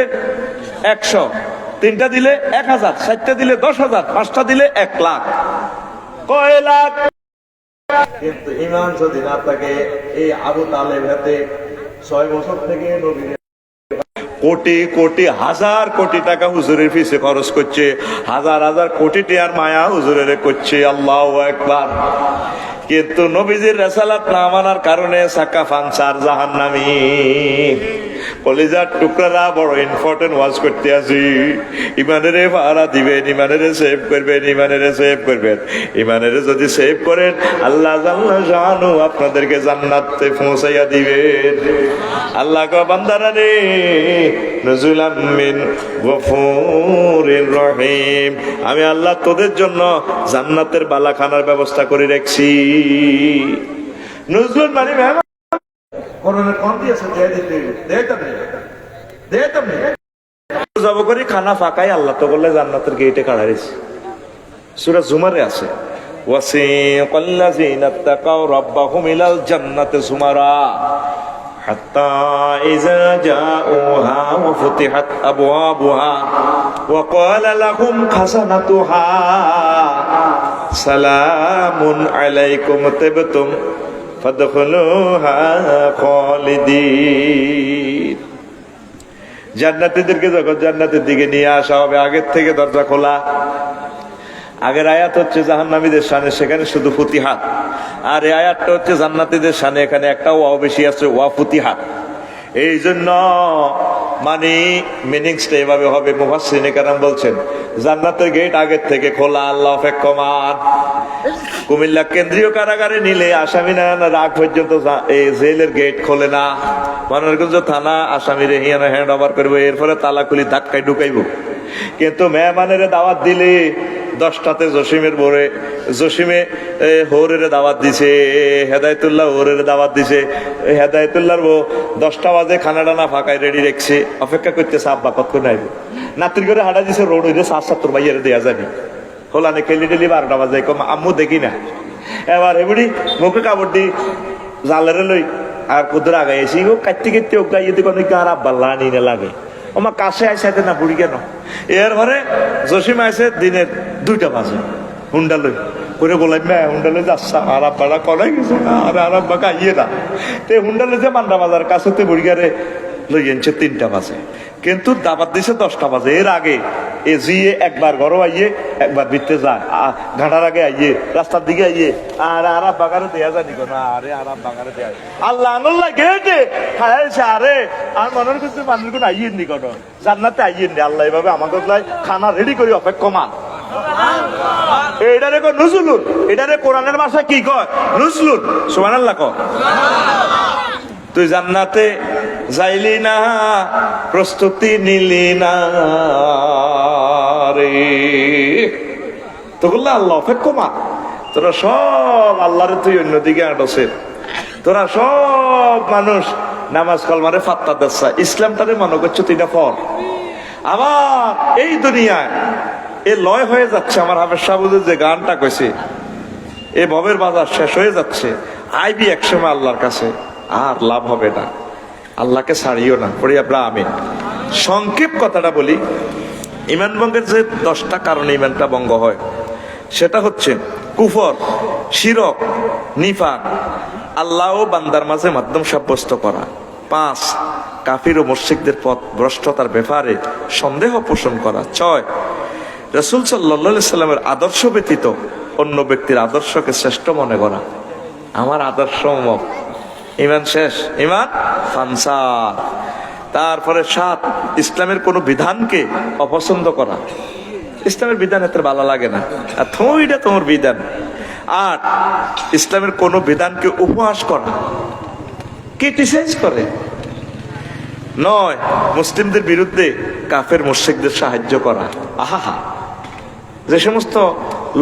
100, 3টা দিলে 1000, 4টা দিলে 10,000, 5টা দিলে 1 লাখ। কয় লাখ? কিন্তু ইমান যদি না থাকে, এই আবু তালেব হাতে 6 বছর থেকে নবীর কোটি কোটি হাজার কোটি টাকা হুজুরের পিছে খরচ করছে, হাজার হাজার কোটি টাকার মায়া হুজুরের করছে। আল্লাহু আকবার। কিন্তু নবীজির রেসালাত না মানার কারণে সাকা ফানসার জাহান্নামী। কলিজার টুকরারা বড় ইম্পর্টেন্ট ওয়াজ করতে আছি। ইমানের পাহারা দিবেন, ইমানের সেভ করবেন, ইমানের সেভ করবেন। ইমানের যদি সেভ করেন, আল্লাহ জাল্লা শানু আপনাদেরকে জান্নাতে পৌঁছাইয়া দিবেন। আল্লাহ ক বান্দারা রে, নজুলাম মিন গফুরির রহিম, আমি আল্লাহ তোদের জন্য জান্নাতের বালাখানার ব্যবস্থা করে রাখছি। নজরুল মানে করোনার কম দিয়েছে, যাব করি খানা ফাঁকাই আল্লাহ তো বললে জান্নাতের গেটে কাড়াইছে। সূরা জুমারে আছে, ওয়াসিকাল্লাযিনা তাকাউ রাব্বাহুম ইলাল জান্নাতি যুমারা হাত্তা ইযা জাউহা ওয়া ফুতিহাত আবওয়াবুহা ওয়া ক্বালা লাহুম খাসানাতুহা সালামুন আলাইকুম তিবতুম ফাদখুলুহা খালিদিন। জান্নাতীদেরকে যখন জান্নাতের দিকে নিয়ে আসা হবে, আগের থেকে দরজা খোলা। আগের আয়াত হচ্ছে জাহান্নামীদের শানে, সেখানে শুধু ফুতিহাত। আর এই আয়াতটা হচ্ছে জান্নাতীদের শানে, এখানে একটা ওয়াও বেশি আছে, ওয়া ফুতিহাত। এই জন্য মানে মিনিংসটা এভাবে হবে। মুফাসসিরিনে কেরাম বলছেন জান্নাতের গেট আগের থেকে খোলা, আল্লাহ অপেক্ষমান। কুমিল্লা কেন্দ্রীয় কারাগারে নিলে আসামি না রাগ পর্যন্ত এই জেলের গেট খোলে না। মনোরগঞ্জ থানা আসামিরে হিয়ানো হ্যান্ড ওভার করবো, এরপরে তালা খুলি ধাক্কায় ঢুকাইব। কিন্তু মেহমানের দাওয়াত দিলে 10টাতে জসিমের বোরে, জসিমে হৌরের দাওয়াত দিছে, হেদায়তুল্লাহ হৌরের দাওয়াত দিছে। হেদায়তুল্লাহর বউ 10টা বাজে খানা টানা ফাঁকায় রেডি রেখছে, অপেক্ষা করতেছে আব্বা কতক্ষণ আইব। নাতির করে হাঁটা দিছে রোড হইলে 7-7 ভাইয়ের দেয়া যাবি হোলানে খেলি টেলি 12টা বাজে, কম আম্মু দেখি না। এবার এমনি মুখে কাপড় দি জালের লই আর কুদুর আগাইছি, ও কাটতে কাটতে ও গাইয়ে দিকে অনেক আর আব্বা লানি না লাগে। আমার কাছে আইসাইতে না বুড়ি কেন। এরপরে জসিম আইসে দিনের 2টা বাজে, হুন্ডা লই করে বলাই মে হুন্ডা লই যাচ্ছা, আর আব্বারা কলাই গেছে না, আর আব্বা গাইয়ে না। তে হুন্ডা লই যে মান্ডা বাজার কাছে তে বুড়িগারে লই আনছে 3টা বাজে, কিন্তু দাবাত দিছে 10টা বাজে। এর আগে এ জিয়ে একবার ঘরও আইয়ে, একবার ভিতরে যায়, ঘাটার আগে আইয়ে, রাস্তার দিকে আইয়ে, আর আরাব বাগারে দেয়া যায়নি কোনো। আরে আরাব বাগারে দেয়া আল্লাহ আল্লাহ গেটে খাইছে। আরে আর মনের কিছু মানুষ কোনো আইয়েন নি কোনো, জান্নাতে আইয়েন নি। আল্লাহ এভাবে আমাকে খানা রেডি করি অপেক্ষমান। এটারে কয় নুজুলুন, এটারে কোরআনের ভাষায় কি কয়? নুজুলুন। সুবহানাল্লাহ কয়। তুই জান্নাতে যাইলি না, প্রস্তুতি নিলি না রে, তো বললে আল্লাহ অপেক্ষমান। তোরা সব আল্লাহরে তুই অন্যদিকে আটছে, তোরা সব মানুষ নামাজ কলমারে ফাত্তা দিচ্ছা, ইসলামটারে মনে করছো তুই না ফল। আবার এই দুনিয়ায় এ লয় হয়ে যাচ্ছে। আমার হাফেজ সাহেবের যে গানটা কইছে, এ ভবের বাজার শেষ হয়ে যাচ্ছে, আইবি একসময় আল্লাহর কাছে, আর লাভ হবে না। আল্লাহকে ছাড়িও না, পড়ি আমরা আমিন। সংক্ষেপ কথাটা বলি, ইমান ভঙ্গের যে 10টা কারণে ইমানটা ভঙ্গ হয়, সেটা হচ্ছে কুফর, শিরক, নিফাক, আল্লাহ ও বান্দার মাঝে মাধ্যম সাব্যস্ত করা। 5, কাফির ও মুশরিকদের পথ ভ্রষ্টতার ব্যাপারে সন্দেহ পোষণ করা। 6, রাসূল সাল্লাল্লাহু আলাইহি সাল্লামের আদর্শ ব্যতীত অন্য ব্যক্তির আদর্শকে শ্রেষ্ঠ মনে করা। আমার আদর্শ অমুক, ইমান শেষ, ইমান ফানসার। তারপরে 7, ইসলামের কোন বিধানকে অপছন্দ করা। ইসলামের বিধান এত ভালো লাগে না, আর এটা তোমার বিধান। 8, ইসলামের কোন বিধানকে উপহাস করা, ক্রিটিসাইজ করে। 9, মুসলিমদের বিরুদ্ধে কাফের মুশরিকদের সাহায্য করা। আহা, যে সমস্ত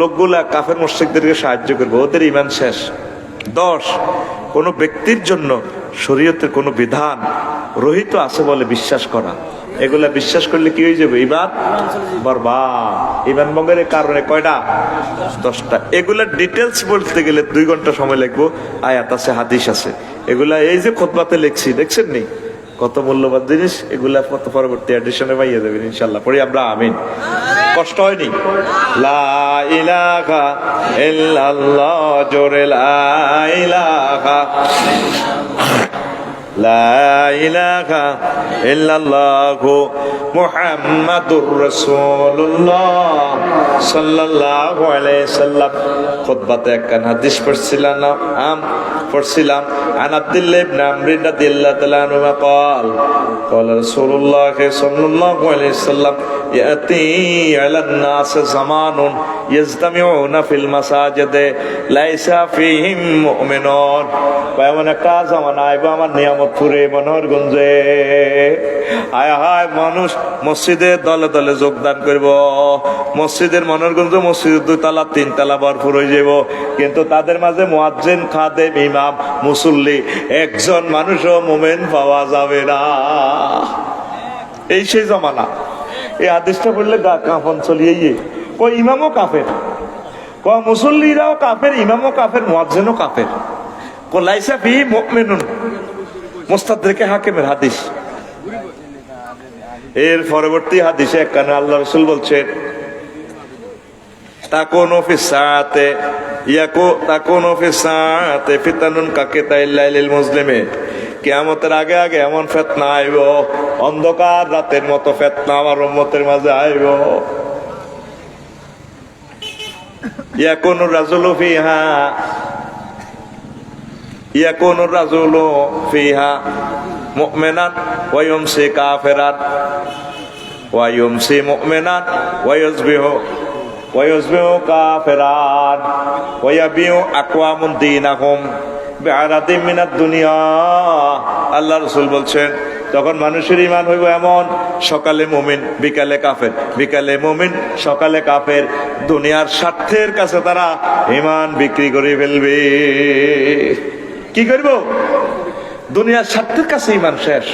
লোকগুলা কাফের মুশরিকদেরকে সাহায্য করবে, ওদের ইমান শেষ। 10, কোন ব্যক্তির জন্য শরীয়তের কোন বিধান রহিত আছে বলে বিশ্বাস করা। এগুলা বিশ্বাস করলে কি হয়ে যাবে? ইমান বরবাদ। ইমান ভঙ্গের কারণে কয়টা? 10টা। এগুলা ডিটেলস বলতে গেলে 2 ঘন্টা সময় লাগবে। আয়াত আছে, হাদিস আছে, এগুলা এই যে খুতবাতে লিখছি, দেখছেন নি কত মূল্যবান জিনিস, এগুলা কত পরবর্তী এডিশনে পাইয়ে দেবেন ইনশাল্লাহ। পড়ি আমরা আমিন। কষ্ট হয়নি? লা ইলাহা ইল্লাল্লাহ, জোরে লা ইলাহা, লা ইলাহা ইল্লাল্লাহু মুহাম্মাদুর রাসূলুল্লাহ সাল্লাল্লাহু আলাইহি সাল্লাম। খুতবাতে একখান হাদিস পড়ছিলাম আন আব্দুল্লাহ ইবনে আমর রাদিয়াল্লাহু তাআলা আনহু قال قال رسول الله صلى الله عليه وسلم يأتي على الناس زمان يجتمعون في المساجد ليس فيهم مؤمنون। এমন একটা জামানা আইব আমার নিয়ামতপুরে মনোহরগঞ্জে, হায় হায় মানুষ মসজিদে দলে দলে যোগদান করব, মসজিদের মনোহরগঞ্জ মসজিদের 2 তলা 3 তলা ভরপুর হয়ে যাব, কিন্তু তাদের মাঝে মুয়াজ্জিন, খাদেম, ইমাম, মুসল্লি একজন মানুষও মুমিন পাওয়া যাবে না। এই সেই জামানা। এই হাদিসটা পড়লে গা কাঁপন চলিয়ে কই ইমামও কাফের, ক মুসল্লিরাও কাফের, ইমামও কাফের, মুয়াজ্জিনও কাফের। ক লাইসা ফি মুমিনুন, মুস্তাদরিকে হাকিমের হাদিস। এর পরবর্তী হাদিসে একখানে আল্লাহ রাসূল বলছেন তাকুনু ফিস সাআতে তাকুনু ফিস সাআতে ফিতানুন কাকিতাইল লাইলিল মুসলিমে। কিয়ামতের আগে আগে এমন ফিতনা আইব, অন্ধকার রাতের মতো ফিতনা আমার উম্মতের মাঝে আইব। ইয়াকুনু রাজুলু ফিহা মুমিনান ওয়া ইউমসি কাফিরান ওয়া ইউমসি মুমিনান ওয়া ইউসবিহু কাফিরান ওয়া ইয়াবিউ আকওয়ামুন দীনাহুম বিআরাদিন মিনাদ দুনিয়া। আল্লাহ রাসূল বলছেন তখন মানুষের ঈমান হইব এমন, সকালে মুমিন বিকালে কাফের, বিকালে মুমিন সকালে কাফের। দুনিয়ার স্বার্থের কাছে তারা ঈমান বিক্রি করে ফেলবে। কি করব? দুনিয়ার স্বার্থের কাছে ঈমান শেষ।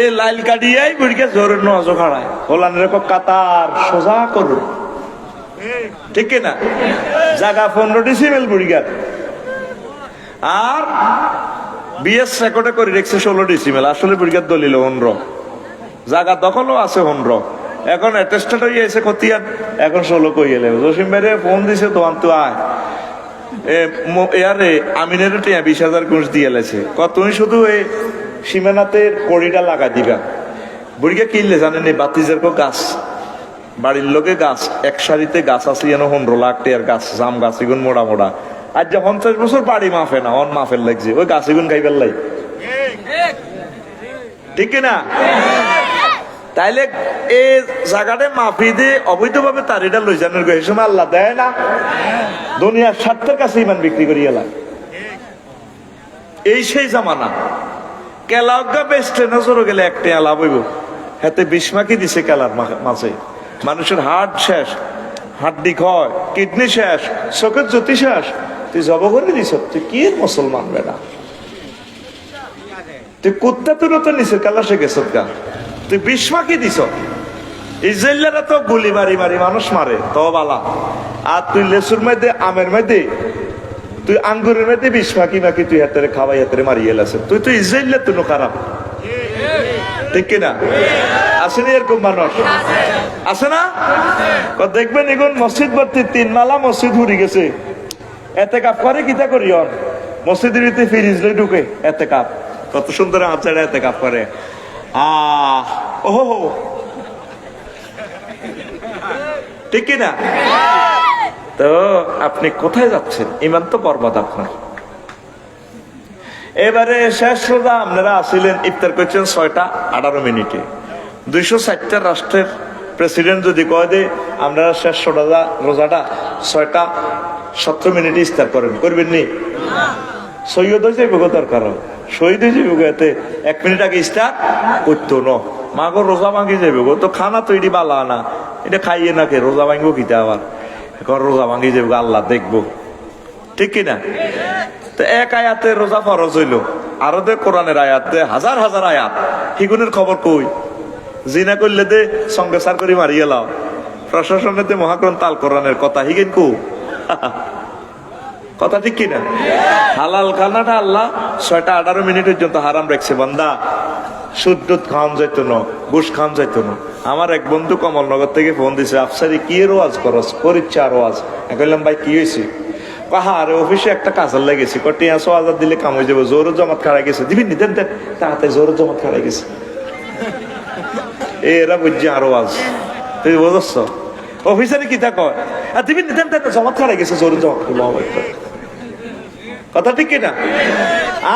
এ লাইল কাটিয়াই বুড়িকে জোরে নজর খাড়ায়, হোলানের কাতার সোজা করুন, ঠিক না? জায়গা 15 ডিসিমেল বুড়িগার, আর বিএস রেকর্ডে করে রেখেছে 16 ডিসিমেল। আসলে বুড়িগার দলিল 15, জায়গা দখলও আছে 15। এখন অ্যাটেস্টেড হয়ে এসে খতিয়ান, এখন 16 কই এলে। জসিম ভাইরে ফোন দিছে, তো আনতো আয় এয়ারে আমিনের 20,000 ঘুষ দিয়ে লেছে। তুমি শুধু এই সীমানাতের কড়িটা লাগা দিবা। বুড়িকে কিনলে জানেন এই বাতিজের গাছ, বাড়ির লোকে গাছ, এক সারিতে গাছ আছে যেন 15 লাখ টাকার গাছ, জাম গাছ এগুন মোড়া মোড়া। আজ যে 50 বছর বাড়ি মাফে না, অন মাফের লাগছে, ওই গাছ এগুন খাইবার লাই, ঠিক না? তাইলে এই জায়গাটা মাফি দিয়ে অবৈধভাবে তার এটা লই জানের এই সময় আল্লাহ দেয় না। দুনিয়ার স্বার্থের কাছে ইমান বিক্রি করি এলাম। এই সেই জামানা। কেলাগা বেস্টে নজর গেলে একটা লাভ হইব, হাতে বিস্মাকি দিছে কেলার মাঝে। মানুষের হার্ট শেষ, হাড্ডি ক্ষয়, কিডনি শেষ, চোখের জ্যোতি শেষ। তুই জব করে দিস, তুই কি মুসলমান বেটা? তুই কুত্তা তুলো তো নিছে কেলা সে গেছ গা, তুই বিস্মাকি দিস। ইসরায়েলরা তো গুলি মারি মারি মানুষ মারে, তো বালা। আর তুই লেসুর মধ্যে, আমের মধ্যে, তুই আঙ্গুরের মধ্যে বিস্মাকি মাকি তুই হাতের খাওয়াই হাতের মারিয়ে লাসে। তুই তো ইসরায়েলের তুই খারাপ, ঠিক কিনা? আসেনি এরকম মানুষ? আছে না? দেখবেন এখন মসজিদ ভর্তি 3 মালা মসজিদ ঘুরি গেছে। এতে কাপ করে কিতা করি, অন মসজিদের ভিতরে ফিরিজ লই ঢুকে এতে কাপ, কত সুন্দর আচারে এতে কাপ করে। ওহো, ঠিক কিনা? তো আপনি কোথায় যাচ্ছেন? ইমান তো বরবাদ আপনার। এবারে শেষ রোজা আপনারা আসিলেন, ইফতার করছেন 6টা 18 মিনিটে। 260টা রাষ্ট্রের প্রেসিডেন্ট যদি কয় দে আপনারা শেষ রোজাটা 6টা 17 মিনিটে ইফতার করেন, করবেন নি? সৈয়দ হয়ে যাইব দরকার, শহীদ হয়ে যাইব, এতে 1 মিনিট আগে ইফতার করতো ন। মাগো রোজা ভাঙি যাইব গো, তো খানা তৈরি বালা না, এটা খাইয়ে নাকি রোজা ভাঙবো কিতা আবার? এখন রোজা ভাঙি যাইব, আল্লাহ দেখবো, ঠিক কিনা? তো এক আয়াতে রোজা ফরজ হইল, আরো দে কোরআনের আয়াত দে হাজার হাজার আয়াত, হিগুনের খবর কই? জিনা করলে দে সঙ্গে সার করে মারিয়ে লাও, প্রশাসনেতে মহাগ্রন্থ আল কোরআনের কথা হিগেন কু? কথা ঠিক কিনা? হালাল খানাটা আল্লাহ 6টা 18 মিনিট পর্যন্ত হারাম রাখছে। বান্দা সুদ টুদ খাওয়ান যাইতো না, ঘুষ খাওয়ান যাইতো না। আমার এক বন্ধু কমলনগর থেকে ফোন দিছে, আফসারি কি রোয়াজ করস, করিচ্ছা রোয়াজ। আমি বললাম ভাই কি হয়েছে? আরে অফিসে একটা কাজের লেগেছি, কটি 100,000 দিলে কাম হয়ে যাবো, জোর জমাত খাড়া গেছে, দিবেন দেন দেন, তাড়াতাড়ি জোর জমাত খাড়া গেছে। এরা বুঝছে আরো আজ, তুই বুঝছ অফিসারে কি তা কয়, আর দিবেন দেন দেন, জমাত খাড়া গেছে, জোর জমাত। কথা ঠিক কিনা?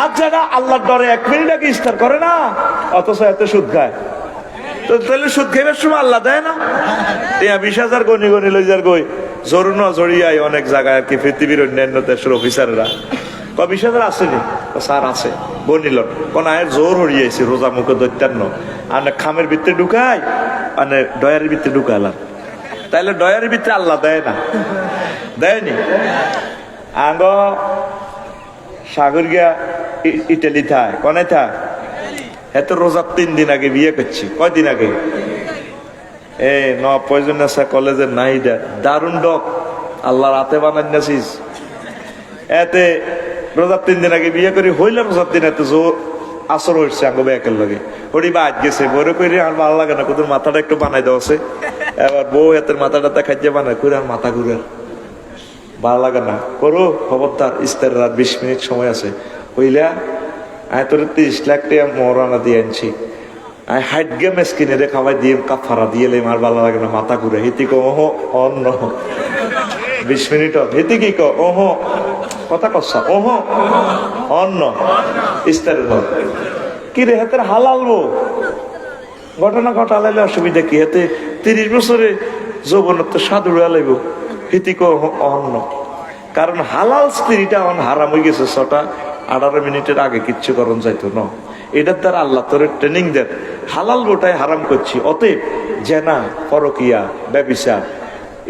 আজ যারা আল্লাহর ডরে 1 মিনিট আগে ইফতার করে না, অথচ এত সুদ খায়। তো তাহলে সুদ খাইবার সময় আল্লাহ দেয় না? 20,000 গনি গনি লই যার গই জোর ন জড়িয়ায় অনেক জায়গায় আর কি পৃথিবীর অন্যান্য দেশের অফিসাররা 20,000 আসেনি, স্যার আছে বনিল কোন আয়ের জোর হরিয়েছে রোজা মুখে দৈত্যান্ন আনে খামের ভিতরে ঢুকাই মানে ডয়ারের ভিতরে ঢুকালাম। তাইলে ডয়ারের ভিতরে আল্লাহ দেয় না? দেয়নি। আঙ্গ সাগর গিয়া ইটালি থায় কনে থায়, এত রোজার 3 দিন আগে বিয়ে করছি। কয়দিন আগে? পয়জনাসা কলেজের নাইডা দারুণ ডক আল্লাহ রাতে বানাইনাছিস। এতে রোজার 3 দিন আগে বিয়ে করি হইলে রোজার দিন এত জোর আসর হচ্ছে আঙ্গ ব্যাকের লগে হরি বা আজ গেছে বড় করে আর ভালো লাগে না, কোথাও মাথাটা একটু বানাই দেওয়া আছে। এবার বউ হাতের মাথাটা খাইতে বানায় করে আর মাথা ঘুরে ভালো লাগে না, করো খবরদার ইস্তার রাত 20 মিনিট সময় আছে হইলা আয় তোর 30 লাখ টাকা মরানা দিয়ে আনছি, আয় হাইট গেম স্কিনে রে খাওয়াই দিয়ে কাফারা দিয়ে এলে মার ভালো লাগে না, মাথা ঘুরে হিতি কো ওহো অন্য 20 মিনিট হিতি কি কো ওহো কথা কসা ওহো অন্য ইস্তারের হল কি রে হাতের হালালবো ঘটনা ঘটালাইলে অসুবিধা কি? হাতে 30 বছরে যৌবনত্ব স্বাদ উড়া লাইব হিতি কো অন্য। কারণ হালাল স্ত্রীটা অন হারাম হয়ে গেছে 6টা 18 মিনিটের আগে কিচ্ছু করণ যাইতো না। এটার দ্বারা আল্লাহ তোর ট্রেনিং দেন, হালাল গোটায় হারাম করছি। অতএব জেনা, পরকিয়া, ব্যভিচার,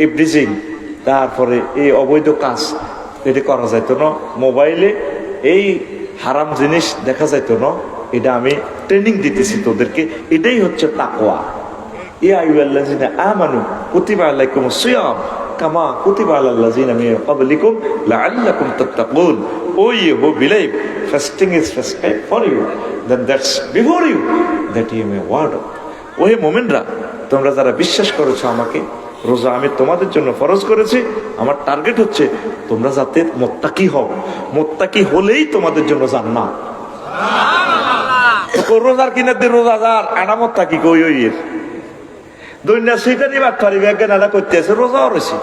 ইভরিজিং, তারপরে এই অবৈধ কাজ এটা করা যাইতো না। মোবাইলে এই হারাম জিনিস দেখা যাইতো না। এটা আমি ট্রেনিং দিতেছি তোদেরকে, এটাই হচ্ছে তাকওয়া। ইয়া আইয়ুহাল্লাযিনা আমানু কুতিবা আলাইকুমুস সিয়াম কামা কুতিবা আলাল লাযিনা মিন ক্বাবলিকুম লাআল্লাকুম তাত্তাকুন। O you who believe fasting is prescribed for you, then that's before you that you may ward of. ওহে মুমিনরা, তোমরা যারা বিশ্বাস করেছো আমাকে, রোজা আমি তোমাদের জন্য ফরজ করেছি। আমার টার্গেট হচ্ছে তোমরা যাতে মুত্তাকি হও, মুত্তাকি হলেই তোমাদের জন্য জান্নাত। রোজার কিনে দিয়ে রোজাদার আনা মুত্তাকি কই ওই এর দুনিয়া সেটা নিয়ে বাদ পারি ব্যাজ্ঞানাটা করতে আছে, রোজাও রয়েছে।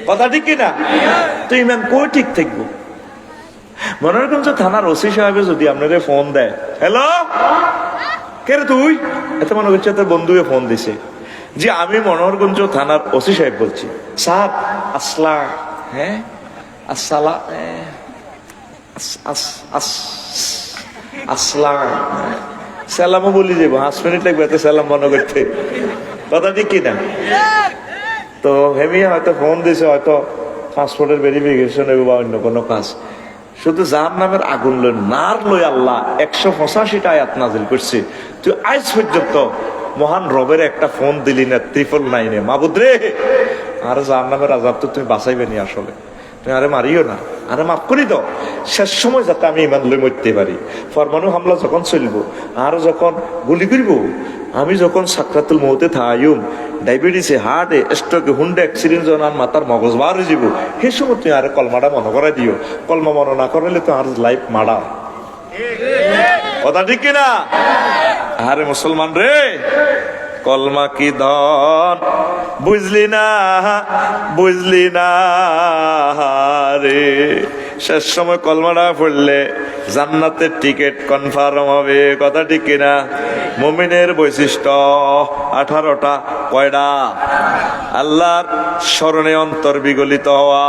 কথা ঠিক কিনা? তো ইমান কই ঠিক থাকবো? মনোরগঞ্জ থানার ওসি সাহেব যদি আপনাদের ফোন দেয়, হ্যালো কে রে তুই, এত মনে হচ্ছে তোর বন্ধুকে ফোন দিছে, যে আমি মনোহরগঞ্জ থানার ওসি সাহেব বলছি। স্যার আসলা, হ্যাঁ আসসালা আসলাম সালামও বলি যাবো, 5 মিনিট লাগবে এত সালাম মনে করতে। কথা ঠিক কিনা? তো হেমিয়া হয়তো ফোন দিছে, হয়তো পাসপোর্টের ভেরিফিকেশন বা অন্য কোনো কাজ। শুধু যার নামের আগুন লই নার লই আল্লাহ 185টা আয়াত নাজিল করছে। তুই আজ পর্যন্ত মহান রবের একটা ফোন দিলি না 999 মাবুদ রে, আর যার নামের আজাব তো তুমি বাঁচাইবে নি, আসলে তুমি আরে মারিও না, আরে মাফ করি দাও, শেষ সময় যাতে আমি ইমান লই মরতে পারি। পরমাণু হামলা যখন চলবো, আর যখন গুলি করব, আমি যখন সাকরাতুল মউতে থাইম, ডায়াবেটিসে, হার্টে, স্ট্রোকে, হুন্ডে অ্যাক্সিডেন্ট যখন আর মাথার মগজ বার হয়ে যাব, সেই সময় তুই আরে কলমাটা মনে করাই দিও। কলমা মনে না করলে তো আর লাইফ মারা। কথা ঠিক কিনা? আরে মুসলমান রে, কলমা কি ধন বুঝলি না, বুঝলি না রে। শেষ সময় কলমাটা পড়লে জান্নাতের টিকিট কনফার্ম হবে। কথা ঠিক কিনা? মুমিনের বৈশিষ্ট্য 18টা। কয়টা? আল্লাহর স্মরণে অন্তর বিগলিত হওয়া,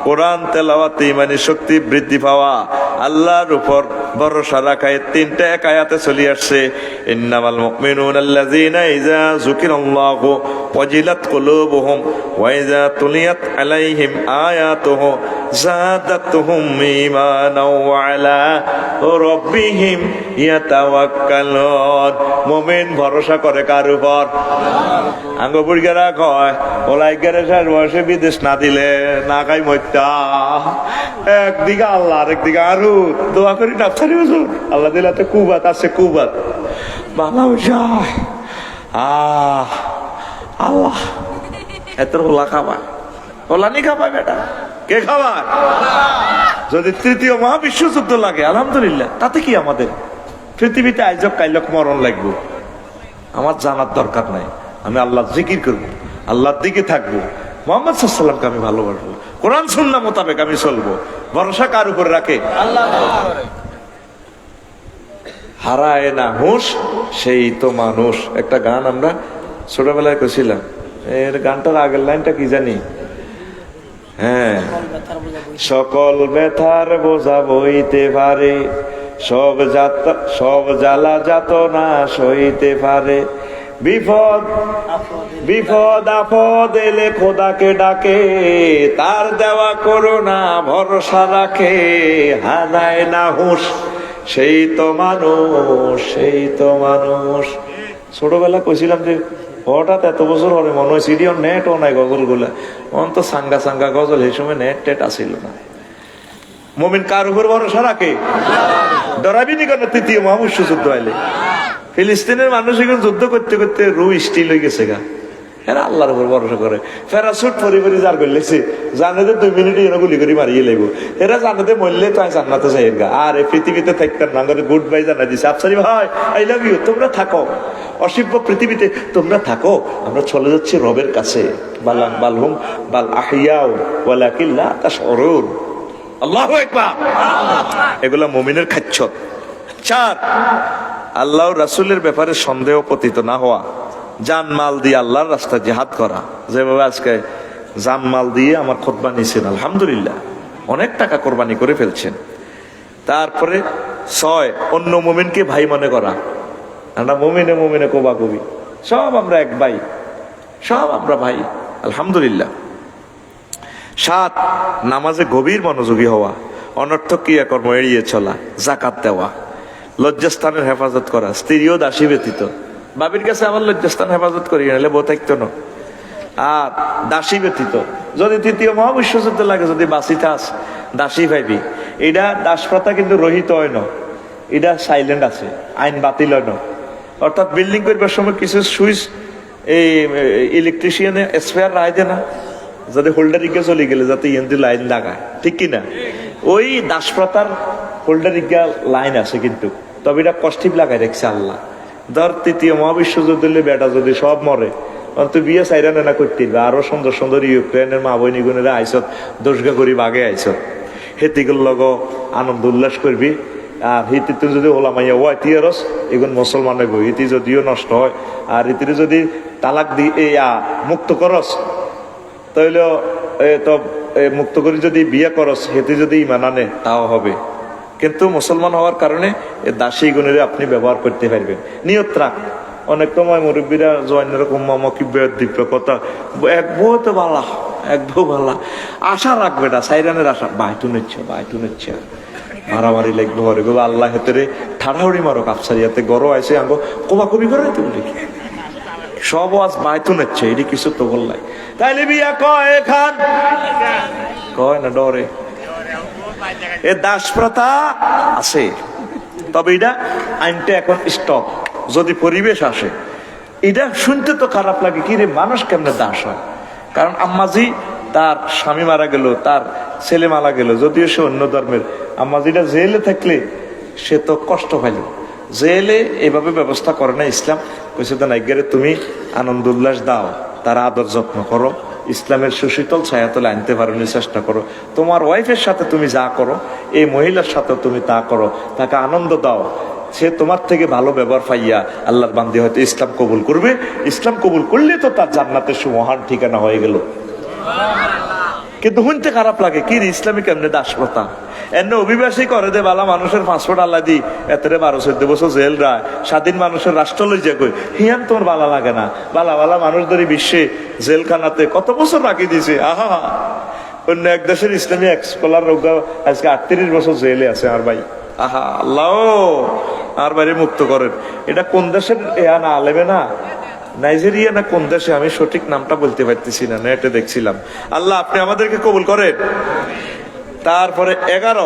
কোরআন তেলাওয়াতে ইমানি শক্তি বৃদ্ধি পাওয়া, আল্লাহর উপর ভরসা রাখায় 3টা এক আয়াতে চলে আসছে, ইন্নামাল মুমিনুনা আল্লাযীনা ইযা যুকিরাল্লাহু ওয়াজিলাত কুলুবুহুম ওয়া ইযা তুলিয়াত আলাইহিম আয়াতুহু যাদাতুহুম ঈমানাও ওয়া আলা রাব্বিহিম ইয়াতাওয়াক্কালুন। মুমিন ভরসা করে কার উপর? আঙ্গ বুড়িগারা কয় ওলাই গেরে শেষ বয়সে বিদেশ না দিলে না খাই মইতা। একদিকে আল্লাহ আরেকদিকে আরু দোয়া করি ডাক্তারি হুজুর আল্লাহ দিলে তো কুবাত আছে, কুবাত বালা যায়। আল্লাহ এত হোলা খাবা, হোলা নি খাবা বেটা, কে খাবার? যদি তৃতীয় মহাবিশ্বযুদ্ধ লাগে আলহামদুলিল্লাহ, তাতে কি আমাদের? পৃথিবীতে আইজক কাইলক মরণ লাগবো, আমার জানার দরকার নাই। আমি আল্লাহ জিকির করবো, আল্লাহর দিকে থাকবো, মোহাম্মদ সাল্লাল্লাহু আলাইহি ওয়াসাল্লামকে আমি ভালোবাসবো, কোরআন সুন্নাহ মোতাবেক আমি চলবো। ভরসা কার উপরে রাখে? আল্লাহ। হারায় না হুঁশ সেই তো মানুষ। একটা গান আমরা ছোটবেলায় করেছিলাম, এর গানটার আগের লাইনটা কি জানি? হ্যাঁ, সকল ব্যথার বোঝা বইতে পারে, সব জ্বালা যাতনা সইতে পারে, বিপদ আপদ এলে খোদাকে ডাকে, তার দেওয়া করুণা ভরসা রাখে। হারায় না হুঁশ সেই তো মানুষ, সেই তো মানুষ। ছোটবেলা কইছিলাম যে হঠাৎ এত বছর হলে মনে হয় সিডিও নেটও নাই, গজল গুলা অন্ত সাঙ্গা সাঙ্গা গজল, এই সময় নেট টেট আসিল না। মুমিন কার উপর ভরসা রাখে? ডরাবিনি কেন? তৃতীয় মহাবিশ্বযুদ্ধ আইলে ফিলিস্তিনের মানুষ এখন যুদ্ধ করতে করতে রু স্টিল হয়ে গেছে গা, এরা আল্লাহর উপর ভরসা করে। প্যারাসুট পরিবারে যার করলেছে জানে যে 2 মিনিটে এরা গুলি করে মারিয়ে লাগবো, এরা জানাতে মরলে তো জান্নাতে যাই গা। আর এই পৃথিবীতে থাকতেন না, গুড বাই জানা দিছে, আফসারি ভাই আই লাভ ইউ, তোমরা থাকো অসিব্য পৃথিবীতে, তোমরা থাকো, আমরা চলে যাচ্ছি রবের কাছে। বালহুম বাল আহিয়াও ওয়ালাকিন লা তাশউরুন। আল্লাহু আকবার। এগুলা মুমিনের খাচ্ছত। 4, আল্লাহ রাসূলের ব্যাপারে সন্দেহ পতিত না হওয়া, জান মাল দিয়ে আল্লাহর রাস্তায় জিহাদ করা। যেভাবে আজকে জান মাল দিয়ে আমার খুতবা নিয়েছেন, আলহামদুলিল্লাহ অনেক টাকা কোরবানি করে ফেলছেন। তারপরে 6, অন্য মুমিনকে ভাই মনে করা। আমরা মুমিনে মুমিনে কোবা কবি, সব আমরা এক ভাই, সব আমরা ভাই, আলহামদুলিল্লাহ। 7, নামাজে গভীর মনোযোগী হওয়া, অনর্থক ক্রিয়াকর্ম এড়িয়ে চলা, যাকাত দেওয়া, লজ্জাস্থানের হেফাজত করা, স্ত্রীও দাসী ব্যতীত। বাবির কাছে আমার লজ্জাস্থান হেফাজত করি নাহলে বউ থাকতো না। আর দাসী ব্যতীত, যদি তৃতীয় মহাবিশ্বযুদ্ধ লাগে, যদি বাঁচিতে আস দাসী ভাইবি, এটা দাসপ্রথা কিন্তু রহিত হয় না, এটা সাইলেন্ট আছে, আইন বাতিল হয় না। অর্থাৎ বিল্ডিং করবার সময় কিছু সুইচ এই ইলেকট্রিশিয়ানে স্পেয়ার রায় দেয় না, যাতে হোল্ডারিকে চলে গেলে যাতে ইয়েন্দি লাইন লাগায়, ঠিক কিনা? ওই দাসপ্রথার হোল্ডারিকা লাইন আছে কিন্তু, তবে এটা কষ্টিভ লাগাই রাখছে আল্লাহ। ধর তৃতীয় মহাবিশ্বযুদ্ধ বেটা যদি সব মরে, অন্ত বিয়ে চাইরানে না করতে, আরো সুন্দর সুন্দর ইউক্রেনের মা বই নিগুনেরা আইসত, দোষগা করি বাগে আইসত, হেতিগুলো লগ আনন্দ উল্লাস করবি। আর হিতিতে যদি ওলামাইয়া ওয়াই তিয়ারস এগুন মুসলমানের বই, ইতি যদিও নষ্ট হয়, আর ইতিরে যদি তালাক দি মুক্ত করস, তাহলে তো মুক্ত করে যদি বিয়ে করস, হেতে যদি ইমান আনে তাও হবে। কিন্তু মুসলমান হওয়ার কারণে দাসী গুণের আপনি ব্যবহার করতে পারবেন। নিয়ত রাখ। অনেক সময় মুরব্বীরা জয়েন এরকম মামা কি দিব্য কথা, এক বউ তো ভালা, এক বউ ভালা, আশা রাখবে না, সাইরানের আশা, বাইটু নিচ্ছে মারামারি লাগবে ঘরে গো, আল্লাহ হেতরে ঠাড়াহুড়ি মারক, আফসারিয়াতে গরো আইসে আঙ্গো কোবা কবি করে তুমি সব আজ বাইতু নিচ্ছে, এটি কিছু তো বললাই। তাইলে বিয়া কয় এখান কয় না, ডরে এ দাস প্রথা আছে। তবে এটা আইনটা এখন স্টপ, যদি পরিবেশ আসে। এটা শুনতে তো খারাপ লাগে, কি রে মানুষ কেমনে দাস হয়? কারণ আম্মাজি তার স্বামী মারা গেল, তার ছেলে মারা গেল, যদিও সে অন্য ধর্মের, আম্মাজিটা জেলে থাকলে সে তো কষ্ট পাইল। জেলে এভাবে ব্যবস্থা করে না ইসলাম। কইছে তো নাইগারে তুমি আনন্দ উল্লাস দাও, তার আদর যত্ন করো, ইসলামের সুশীতল ছায়াতলে আনতে পারো, চেষ্টা করো। তোমার ওয়াইফের সাথে তুমি যা করো, এই মহিলার সাথে তুমি তা করো, তাকে আনন্দ দাও। সে তোমার থেকে ভালো ব্যবহার পাইয়া আল্লাহর বান্দি হয়তো ইসলাম কবুল করবে। ইসলাম কবুল করলে তো তার জান্নাতের সুমহান ঠিকানা হয়ে গেল। কিন্তু শুনতে খারাপ লাগে কি রে, ইসলামিক এমনি দাস প্রথা এমনি অভিবাসী করে দে বালা মানুষের পাসপোর্ট আল্লাহ দি এতরে 12-14 বছর জেল রায়, স্বাধীন মানুষের রাষ্ট্র লই যে কই হিয়ান তোমার বালা লাগে না, বালা বালা মানুষ ধরে বিশ্বে জেলখানাতে কত বছর রাখি দিছে। আহা, অন্য এক দেশের ইসলামী এক স্কলার আজকে 38 বছর জেলে আছে আর ভাই। আহা আল্লাহ আর বাইরে মুক্ত করেন। এটা কোন দেশের না আলেমে না, নাইজেরিয়া না কোন দেশে, আমি সঠিক নামটা বলতে পারতেছি না, নেটে দেখছিলাম। আল্লাহ আপনি আমাদেরকে কবুল করেন। তারপরে 11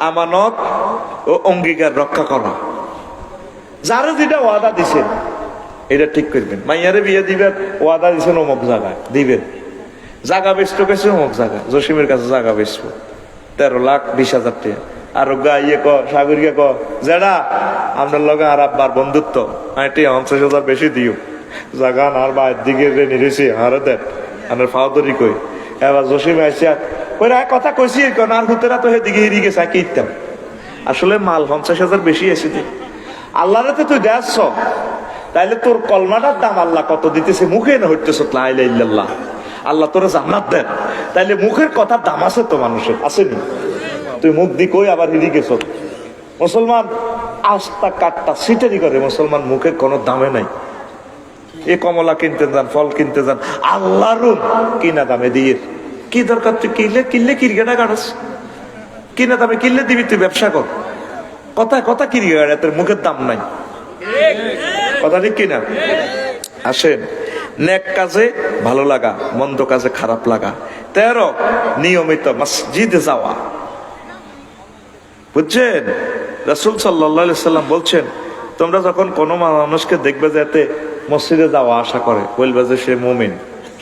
আমানত ও অঙ্গীকার রক্ষা করা, যারা যেটা ওয়াদা দিছেন এটা ঠিক করবেন। মাইয়ারে বিয়ে দিবেন, ওয়াদা দিছেন অমুক জায়গায় দিবেন, জায়গা বেচতে গেছে অমুক জায়গা, জসিমের কাছে জায়গা বেচবো 13,20,000 টাকা। আর ইয়ে সাগরিকা যেটা আপনার লগে আর আব্বার বন্ধুত্ব 50,000 বেশি দিও, জায়গা আর বাইর দিকে নিরেছি আরে দেখ আমার ফাওদরি কই। এবার জসিম আইসা ওই কথা কইছি আর হুতেরা তো হেদিকে হিরিকে চাকি ইতাম, আসলে মাল 50,000 বেশি এসেছে। আল্লাহরে তো তুই দেখছ, তাইলে তোর কলমাটার দাম আল্লাহ কত দিতেছে, মুখে না হইতেছ লা ইলাহা ইল্লাল্লাহ, আল্লাহ তোরা জান্নাত দেন, তাইলে মুখের কথার দাম আছে তো মানুষের, আসেনি? তুই মুখ দি কই আবার হিরি গেছ। মুসলমান আস্তা কাটটা সিটারি করে, মুসলমান মুখের কোনো দামে নাই। এ কমলা কিনতে যান, ফল কিনতে যান, আল্লাহর কিনা দামে দিয়ে কি দরকার? তুই কিনলে কিরগেটা কাটস, কিনা দামে কিনলে দিবি, তুই ব্যবসা কর। কথা কিরগেটা, তোর মুখের দাম নাই, কথা ঠিক কিনা? আসেন, নেক কাজে ভালো লাগা, মন্দ কাজে খারাপ লাগা। 13 নিয়মিত মসজিদে যাওয়া। বুঝছেন, রাসূল সাল্লাল্লাহু আলাইহি সাল্লাম বলছেন, তোমরা যখন কোনো মানুষকে দেখবে যাতে মসজিদে যাওয়া আশা করে, বলবে যে সে মুমিন,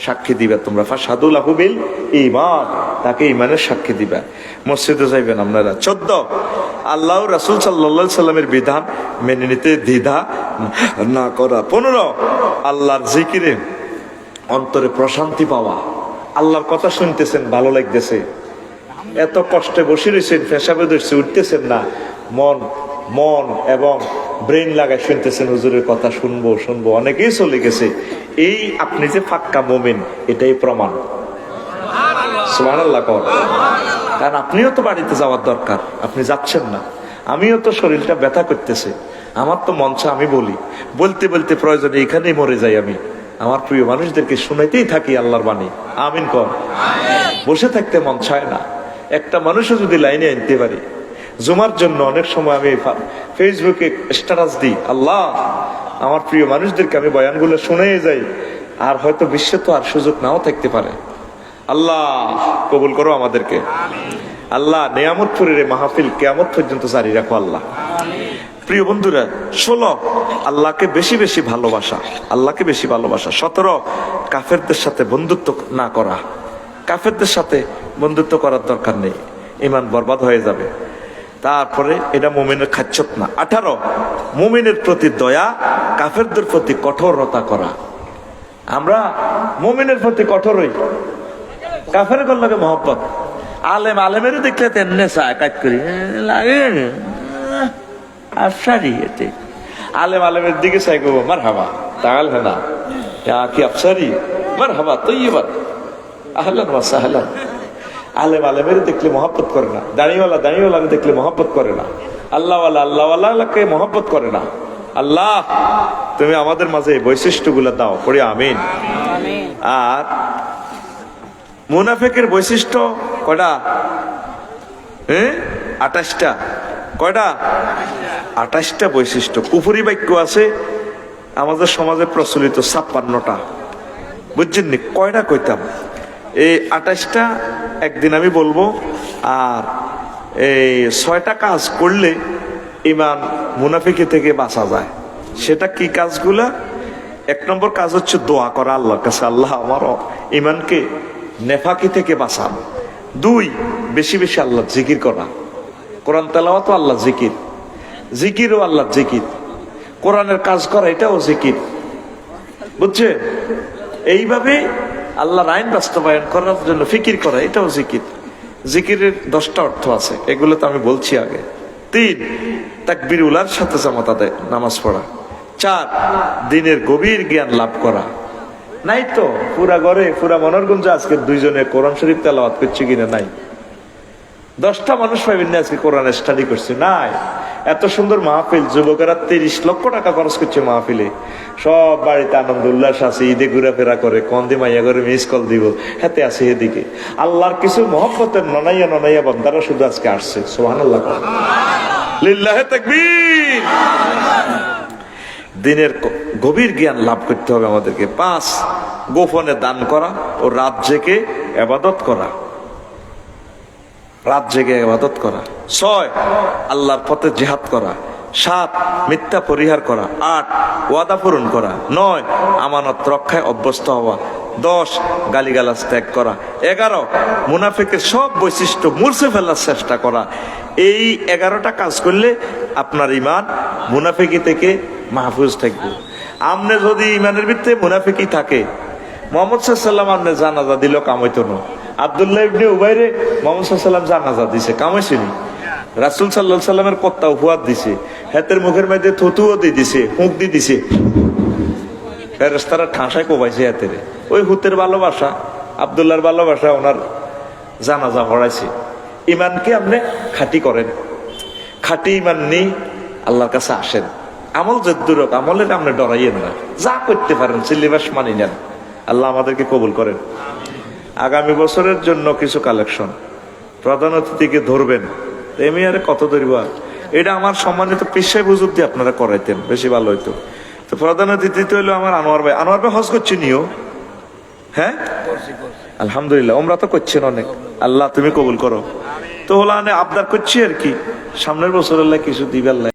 সাক্ষী দিবে তোমরা, ফাশহাদু লাহু বিল ঈমান, তাকে ঈমানের সাক্ষী দিবে, মসজিদে যাইবেন আপনারা। 14 আল্লাহ রাসূল সাল্লাল্লাহু আলাইহি সাল্লামের বিধান মেনে নিতে দ্বিধা না করা। 15 আল্লাহর জিকিরে অন্তরে প্রশান্তি পাওয়া। আল্লাহর কথা শুনতেছেন, ভালো লাগতেছে, এত কষ্টে বসে রয়েছেন, পেশাবে ধরছে, উঠতেছেন না, মন এবং ব্রেন লাগায় শুনতেছেন, হুজুরের কথা শুনবো, অনেকেই চলে গেছে। এই আপনি যে পাক্কা মুমিন, এটাই প্রমাণ। সুবহানাল্লাহ। কারণ আপনিও তো বাড়িতে যাওয়ার দরকার, আপনি যাচ্ছেন না। আমিও তো শরীরটা ব্যথা করতেছে, আমার তো মন চায় আমি বলতে প্রয়োজনে এখানেই মরে যাই আমি, আমার প্রিয় মানুষদেরকে শুনাইতেই থাকি আল্লাহর বাণী। আমিন কর। বসে থাকতে মন চায় না। একটা মানুষও যদি লাইনে আনতে পারি, জুমার জন্য অনেক সময় আমি ফেসবুকে স্ট্যাটাস দিই, আল্লাহ আমার প্রিয় মানুষদেরকে আমি বয়ানগুলো শুনেই যাই, আর হয়তো বিশ্বে তো আর সুযোগ নাও থাকতে পারে। আল্লাহ কবুল করো আমাদেরকে। আল্লাহ নিয়ামতপুরের মাহফিল কিয়ামত পর্যন্ত জারি রাখো আল্লাহ। প্রিয় বন্ধুরা, 16 আল্লাহকে বেশি বেশি ভালোবাসা, আল্লাহকে বেশি ভালোবাসা। 17 কাফেরদের সাথে বন্ধুত্ব না করা, কাফেরদের সাথে বন্ধুত্ব করার দরকার নেই, ঈমান বরবাদ হয়ে যাবে। তারপরে এটা মুমিনের খাচ্ছত না। 18 মুমিনের প্রতি দয়া, কাফেরদের প্রতি কঠোরতা করা। আমরা মুমিনের প্রতি কঠোর হই, কাফের করলে মহব্বত। আলেমেরও দেখলে তেমনি চায় কাজ করি লাগে, আফসারি এতে আলেমের দিকে চাই করবো মার হাবা তাহলে হ্যাঁ না কি আফসারি মার হাবা তো ইয়ে আহলান ওয়া সাহলান। আলেমের দেখলে মহব্বত করে না, দাঁড়িয়েওয়ালা দেখলে মহব্বত করে না, আল্লাহওয়ালাকে মহব্বত করে না। আল্লাহ তুমি আমাদের মাঝে এই বৈশিষ্ট্যগুলো দাও, পড়ি আমিন। আর মুনাফিকের বৈশিষ্ট্য কয়টা? 28টা। কয়টা? 28টা বৈশিষ্ট্য। কুফরি বাক্য আছে আমাদের সমাজে প্রচলিত 56টা। বুঝছেন নি? কয়টা কইতাম? এই 28টা একদিন আমি বলবো। আর এই 6টা কাজ করলে ইমান মুনাফিকি থেকে বাঁচা যায়। সেটা কি কাজগুলা? 1 নম্বর কাজ হচ্ছে দোয়া করা আল্লাহর কাছে, আল্লাহ আমার ইমানকে নেফাকি থেকে বাঁচান। 2 বেশি বেশি আল্লাহ জিকির করা, কোরআন তেলাওয়াত আল্লাহ জিকির, জিকিরও আল্লাহ জিকির, কোরআনের কাজ করা এটাও জিকির। বুঝছে? এইভাবে আল্লাহর আইন বাস্তবায়ন করার জন্য ফিকির করা এটাও জিকির। জিকিরের 10টা অর্থ আছে, এগুলো তো আমি বলছি আগে। 3 তাকবীর উলার সাথে জামাত আদায় নামাজ পড়া। 4 দিনের গভীর জ্ঞান লাভ করা। নাই তো পুরা ঘরে পুরা মনোরগঞ্জে আজকে দুইজনে কোরআন শরীফ তেলাওয়াত করছে কিনা নাই। 10টা মানুষ পাইবেন না আজকে কোরআন স্টাডি করছে নাই। এত সুন্দর মাহফিল, যুবকেরা 30 লক্ষ টাকা খরচ করছে মাহফিলে, সব বাড়িতে আনন্দ উল্লাস আছে, ঈদে ঘুরাফেরা করে, কন্দে মাইয়া করে মিস কল দিব, হাতে আছে এদিকে আল্লাহর কিছু মহব্বতের ননাইয়া ননাইয়া বন্দারা শুধু আজকে আসছে। সুবহানাল্লাহ, লিল্লাহে তাকবীর। দিনের গভীর জ্ঞান লাভ করতে হবে আমাদেরকে। 5, গোপনে দান করা ও রাত জেগে ইবাদত করা, রাত জেগে ইবাদত করা। 6, আল্লাহর পথে জিহাদ করা। 7, মিথ্যা পরিহার করা। 8, ওয়াদা পূরণ করা। 9, আমানত রক্ষায় অভ্যস্ত হওয়া। 10, গালিগালাজ ত্যাগ করা। 11, মুনাফিকের সব বৈশিষ্ট্য মুছে ফেলার চেষ্টা করা। এই 11টা কাজ করলে আপনার ইমান মুনাফিকি থেকে মাহফুজ থাকবে। আমনে যদি ইমানের ভিতরে মুনাফিকি থাকে, মুহাম্মদ সাল্লাল্লাহু আলাইহি ওয়াসাল্লাম আমনে জানাজা দিল, কামাইতো না। আব্দুল্লাহ ইবনে উবাইরে মুহাম্মদ সাল্লাল্লাহু আলাইহি ওয়াসাল্লাম জানাজা দিছে, কামাইছেনি। রাসূল সাল্লাল্লাহু আলাইহি ওয়াসাল্লামের কত্তা উপহার দিছে, হাতের মুখের মধ্যে থুতুও দিয়ে দিছে, হুঁক দিয়ে দিছে, ফেরেশতারা ঠাঁসায় কোবাইছে হাতের। ওই হুতের ভালোবাসা, আব্দুল্লাহর ভালোবাসা ওনার জানাজা পড়াইছে। ইমানকে আপনি খাঁটি করেন, খাঁটি ইমান নেই আল্লাহর কাছে আসেন। আমল যদ্দুর হোক, আমলের আপনি ডরাইয়েন না, যা করতে পারেন সিলেবাস মানি নেন। আল্লাহ আমাদেরকে কবুল করেন। আগামী বছরের জন্য কিছু কালেকশন, প্রধান অতিথিকে ধরবেন। এমনি আরে কত ধরবা, এটা আমার সম্মানিত পেশায় বুঝুর দিয়ে আপনারা করাইতেন, বেশি ভালো হইতো। তো প্রধান অতিথি তো হইলো আমার আনোয়ার ভাই। আনোয়ার ভাই হজ করছি নিও? হ্যাঁ, আলহামদুলিল্লাহ। ওমরা তো করছেন অনেক, আল্লাহ তুমি কবুল করো। তো হলো আবদার করছি আর কি, সামনের বছর আল্লাহ কিছু দিবে আল্লাহ।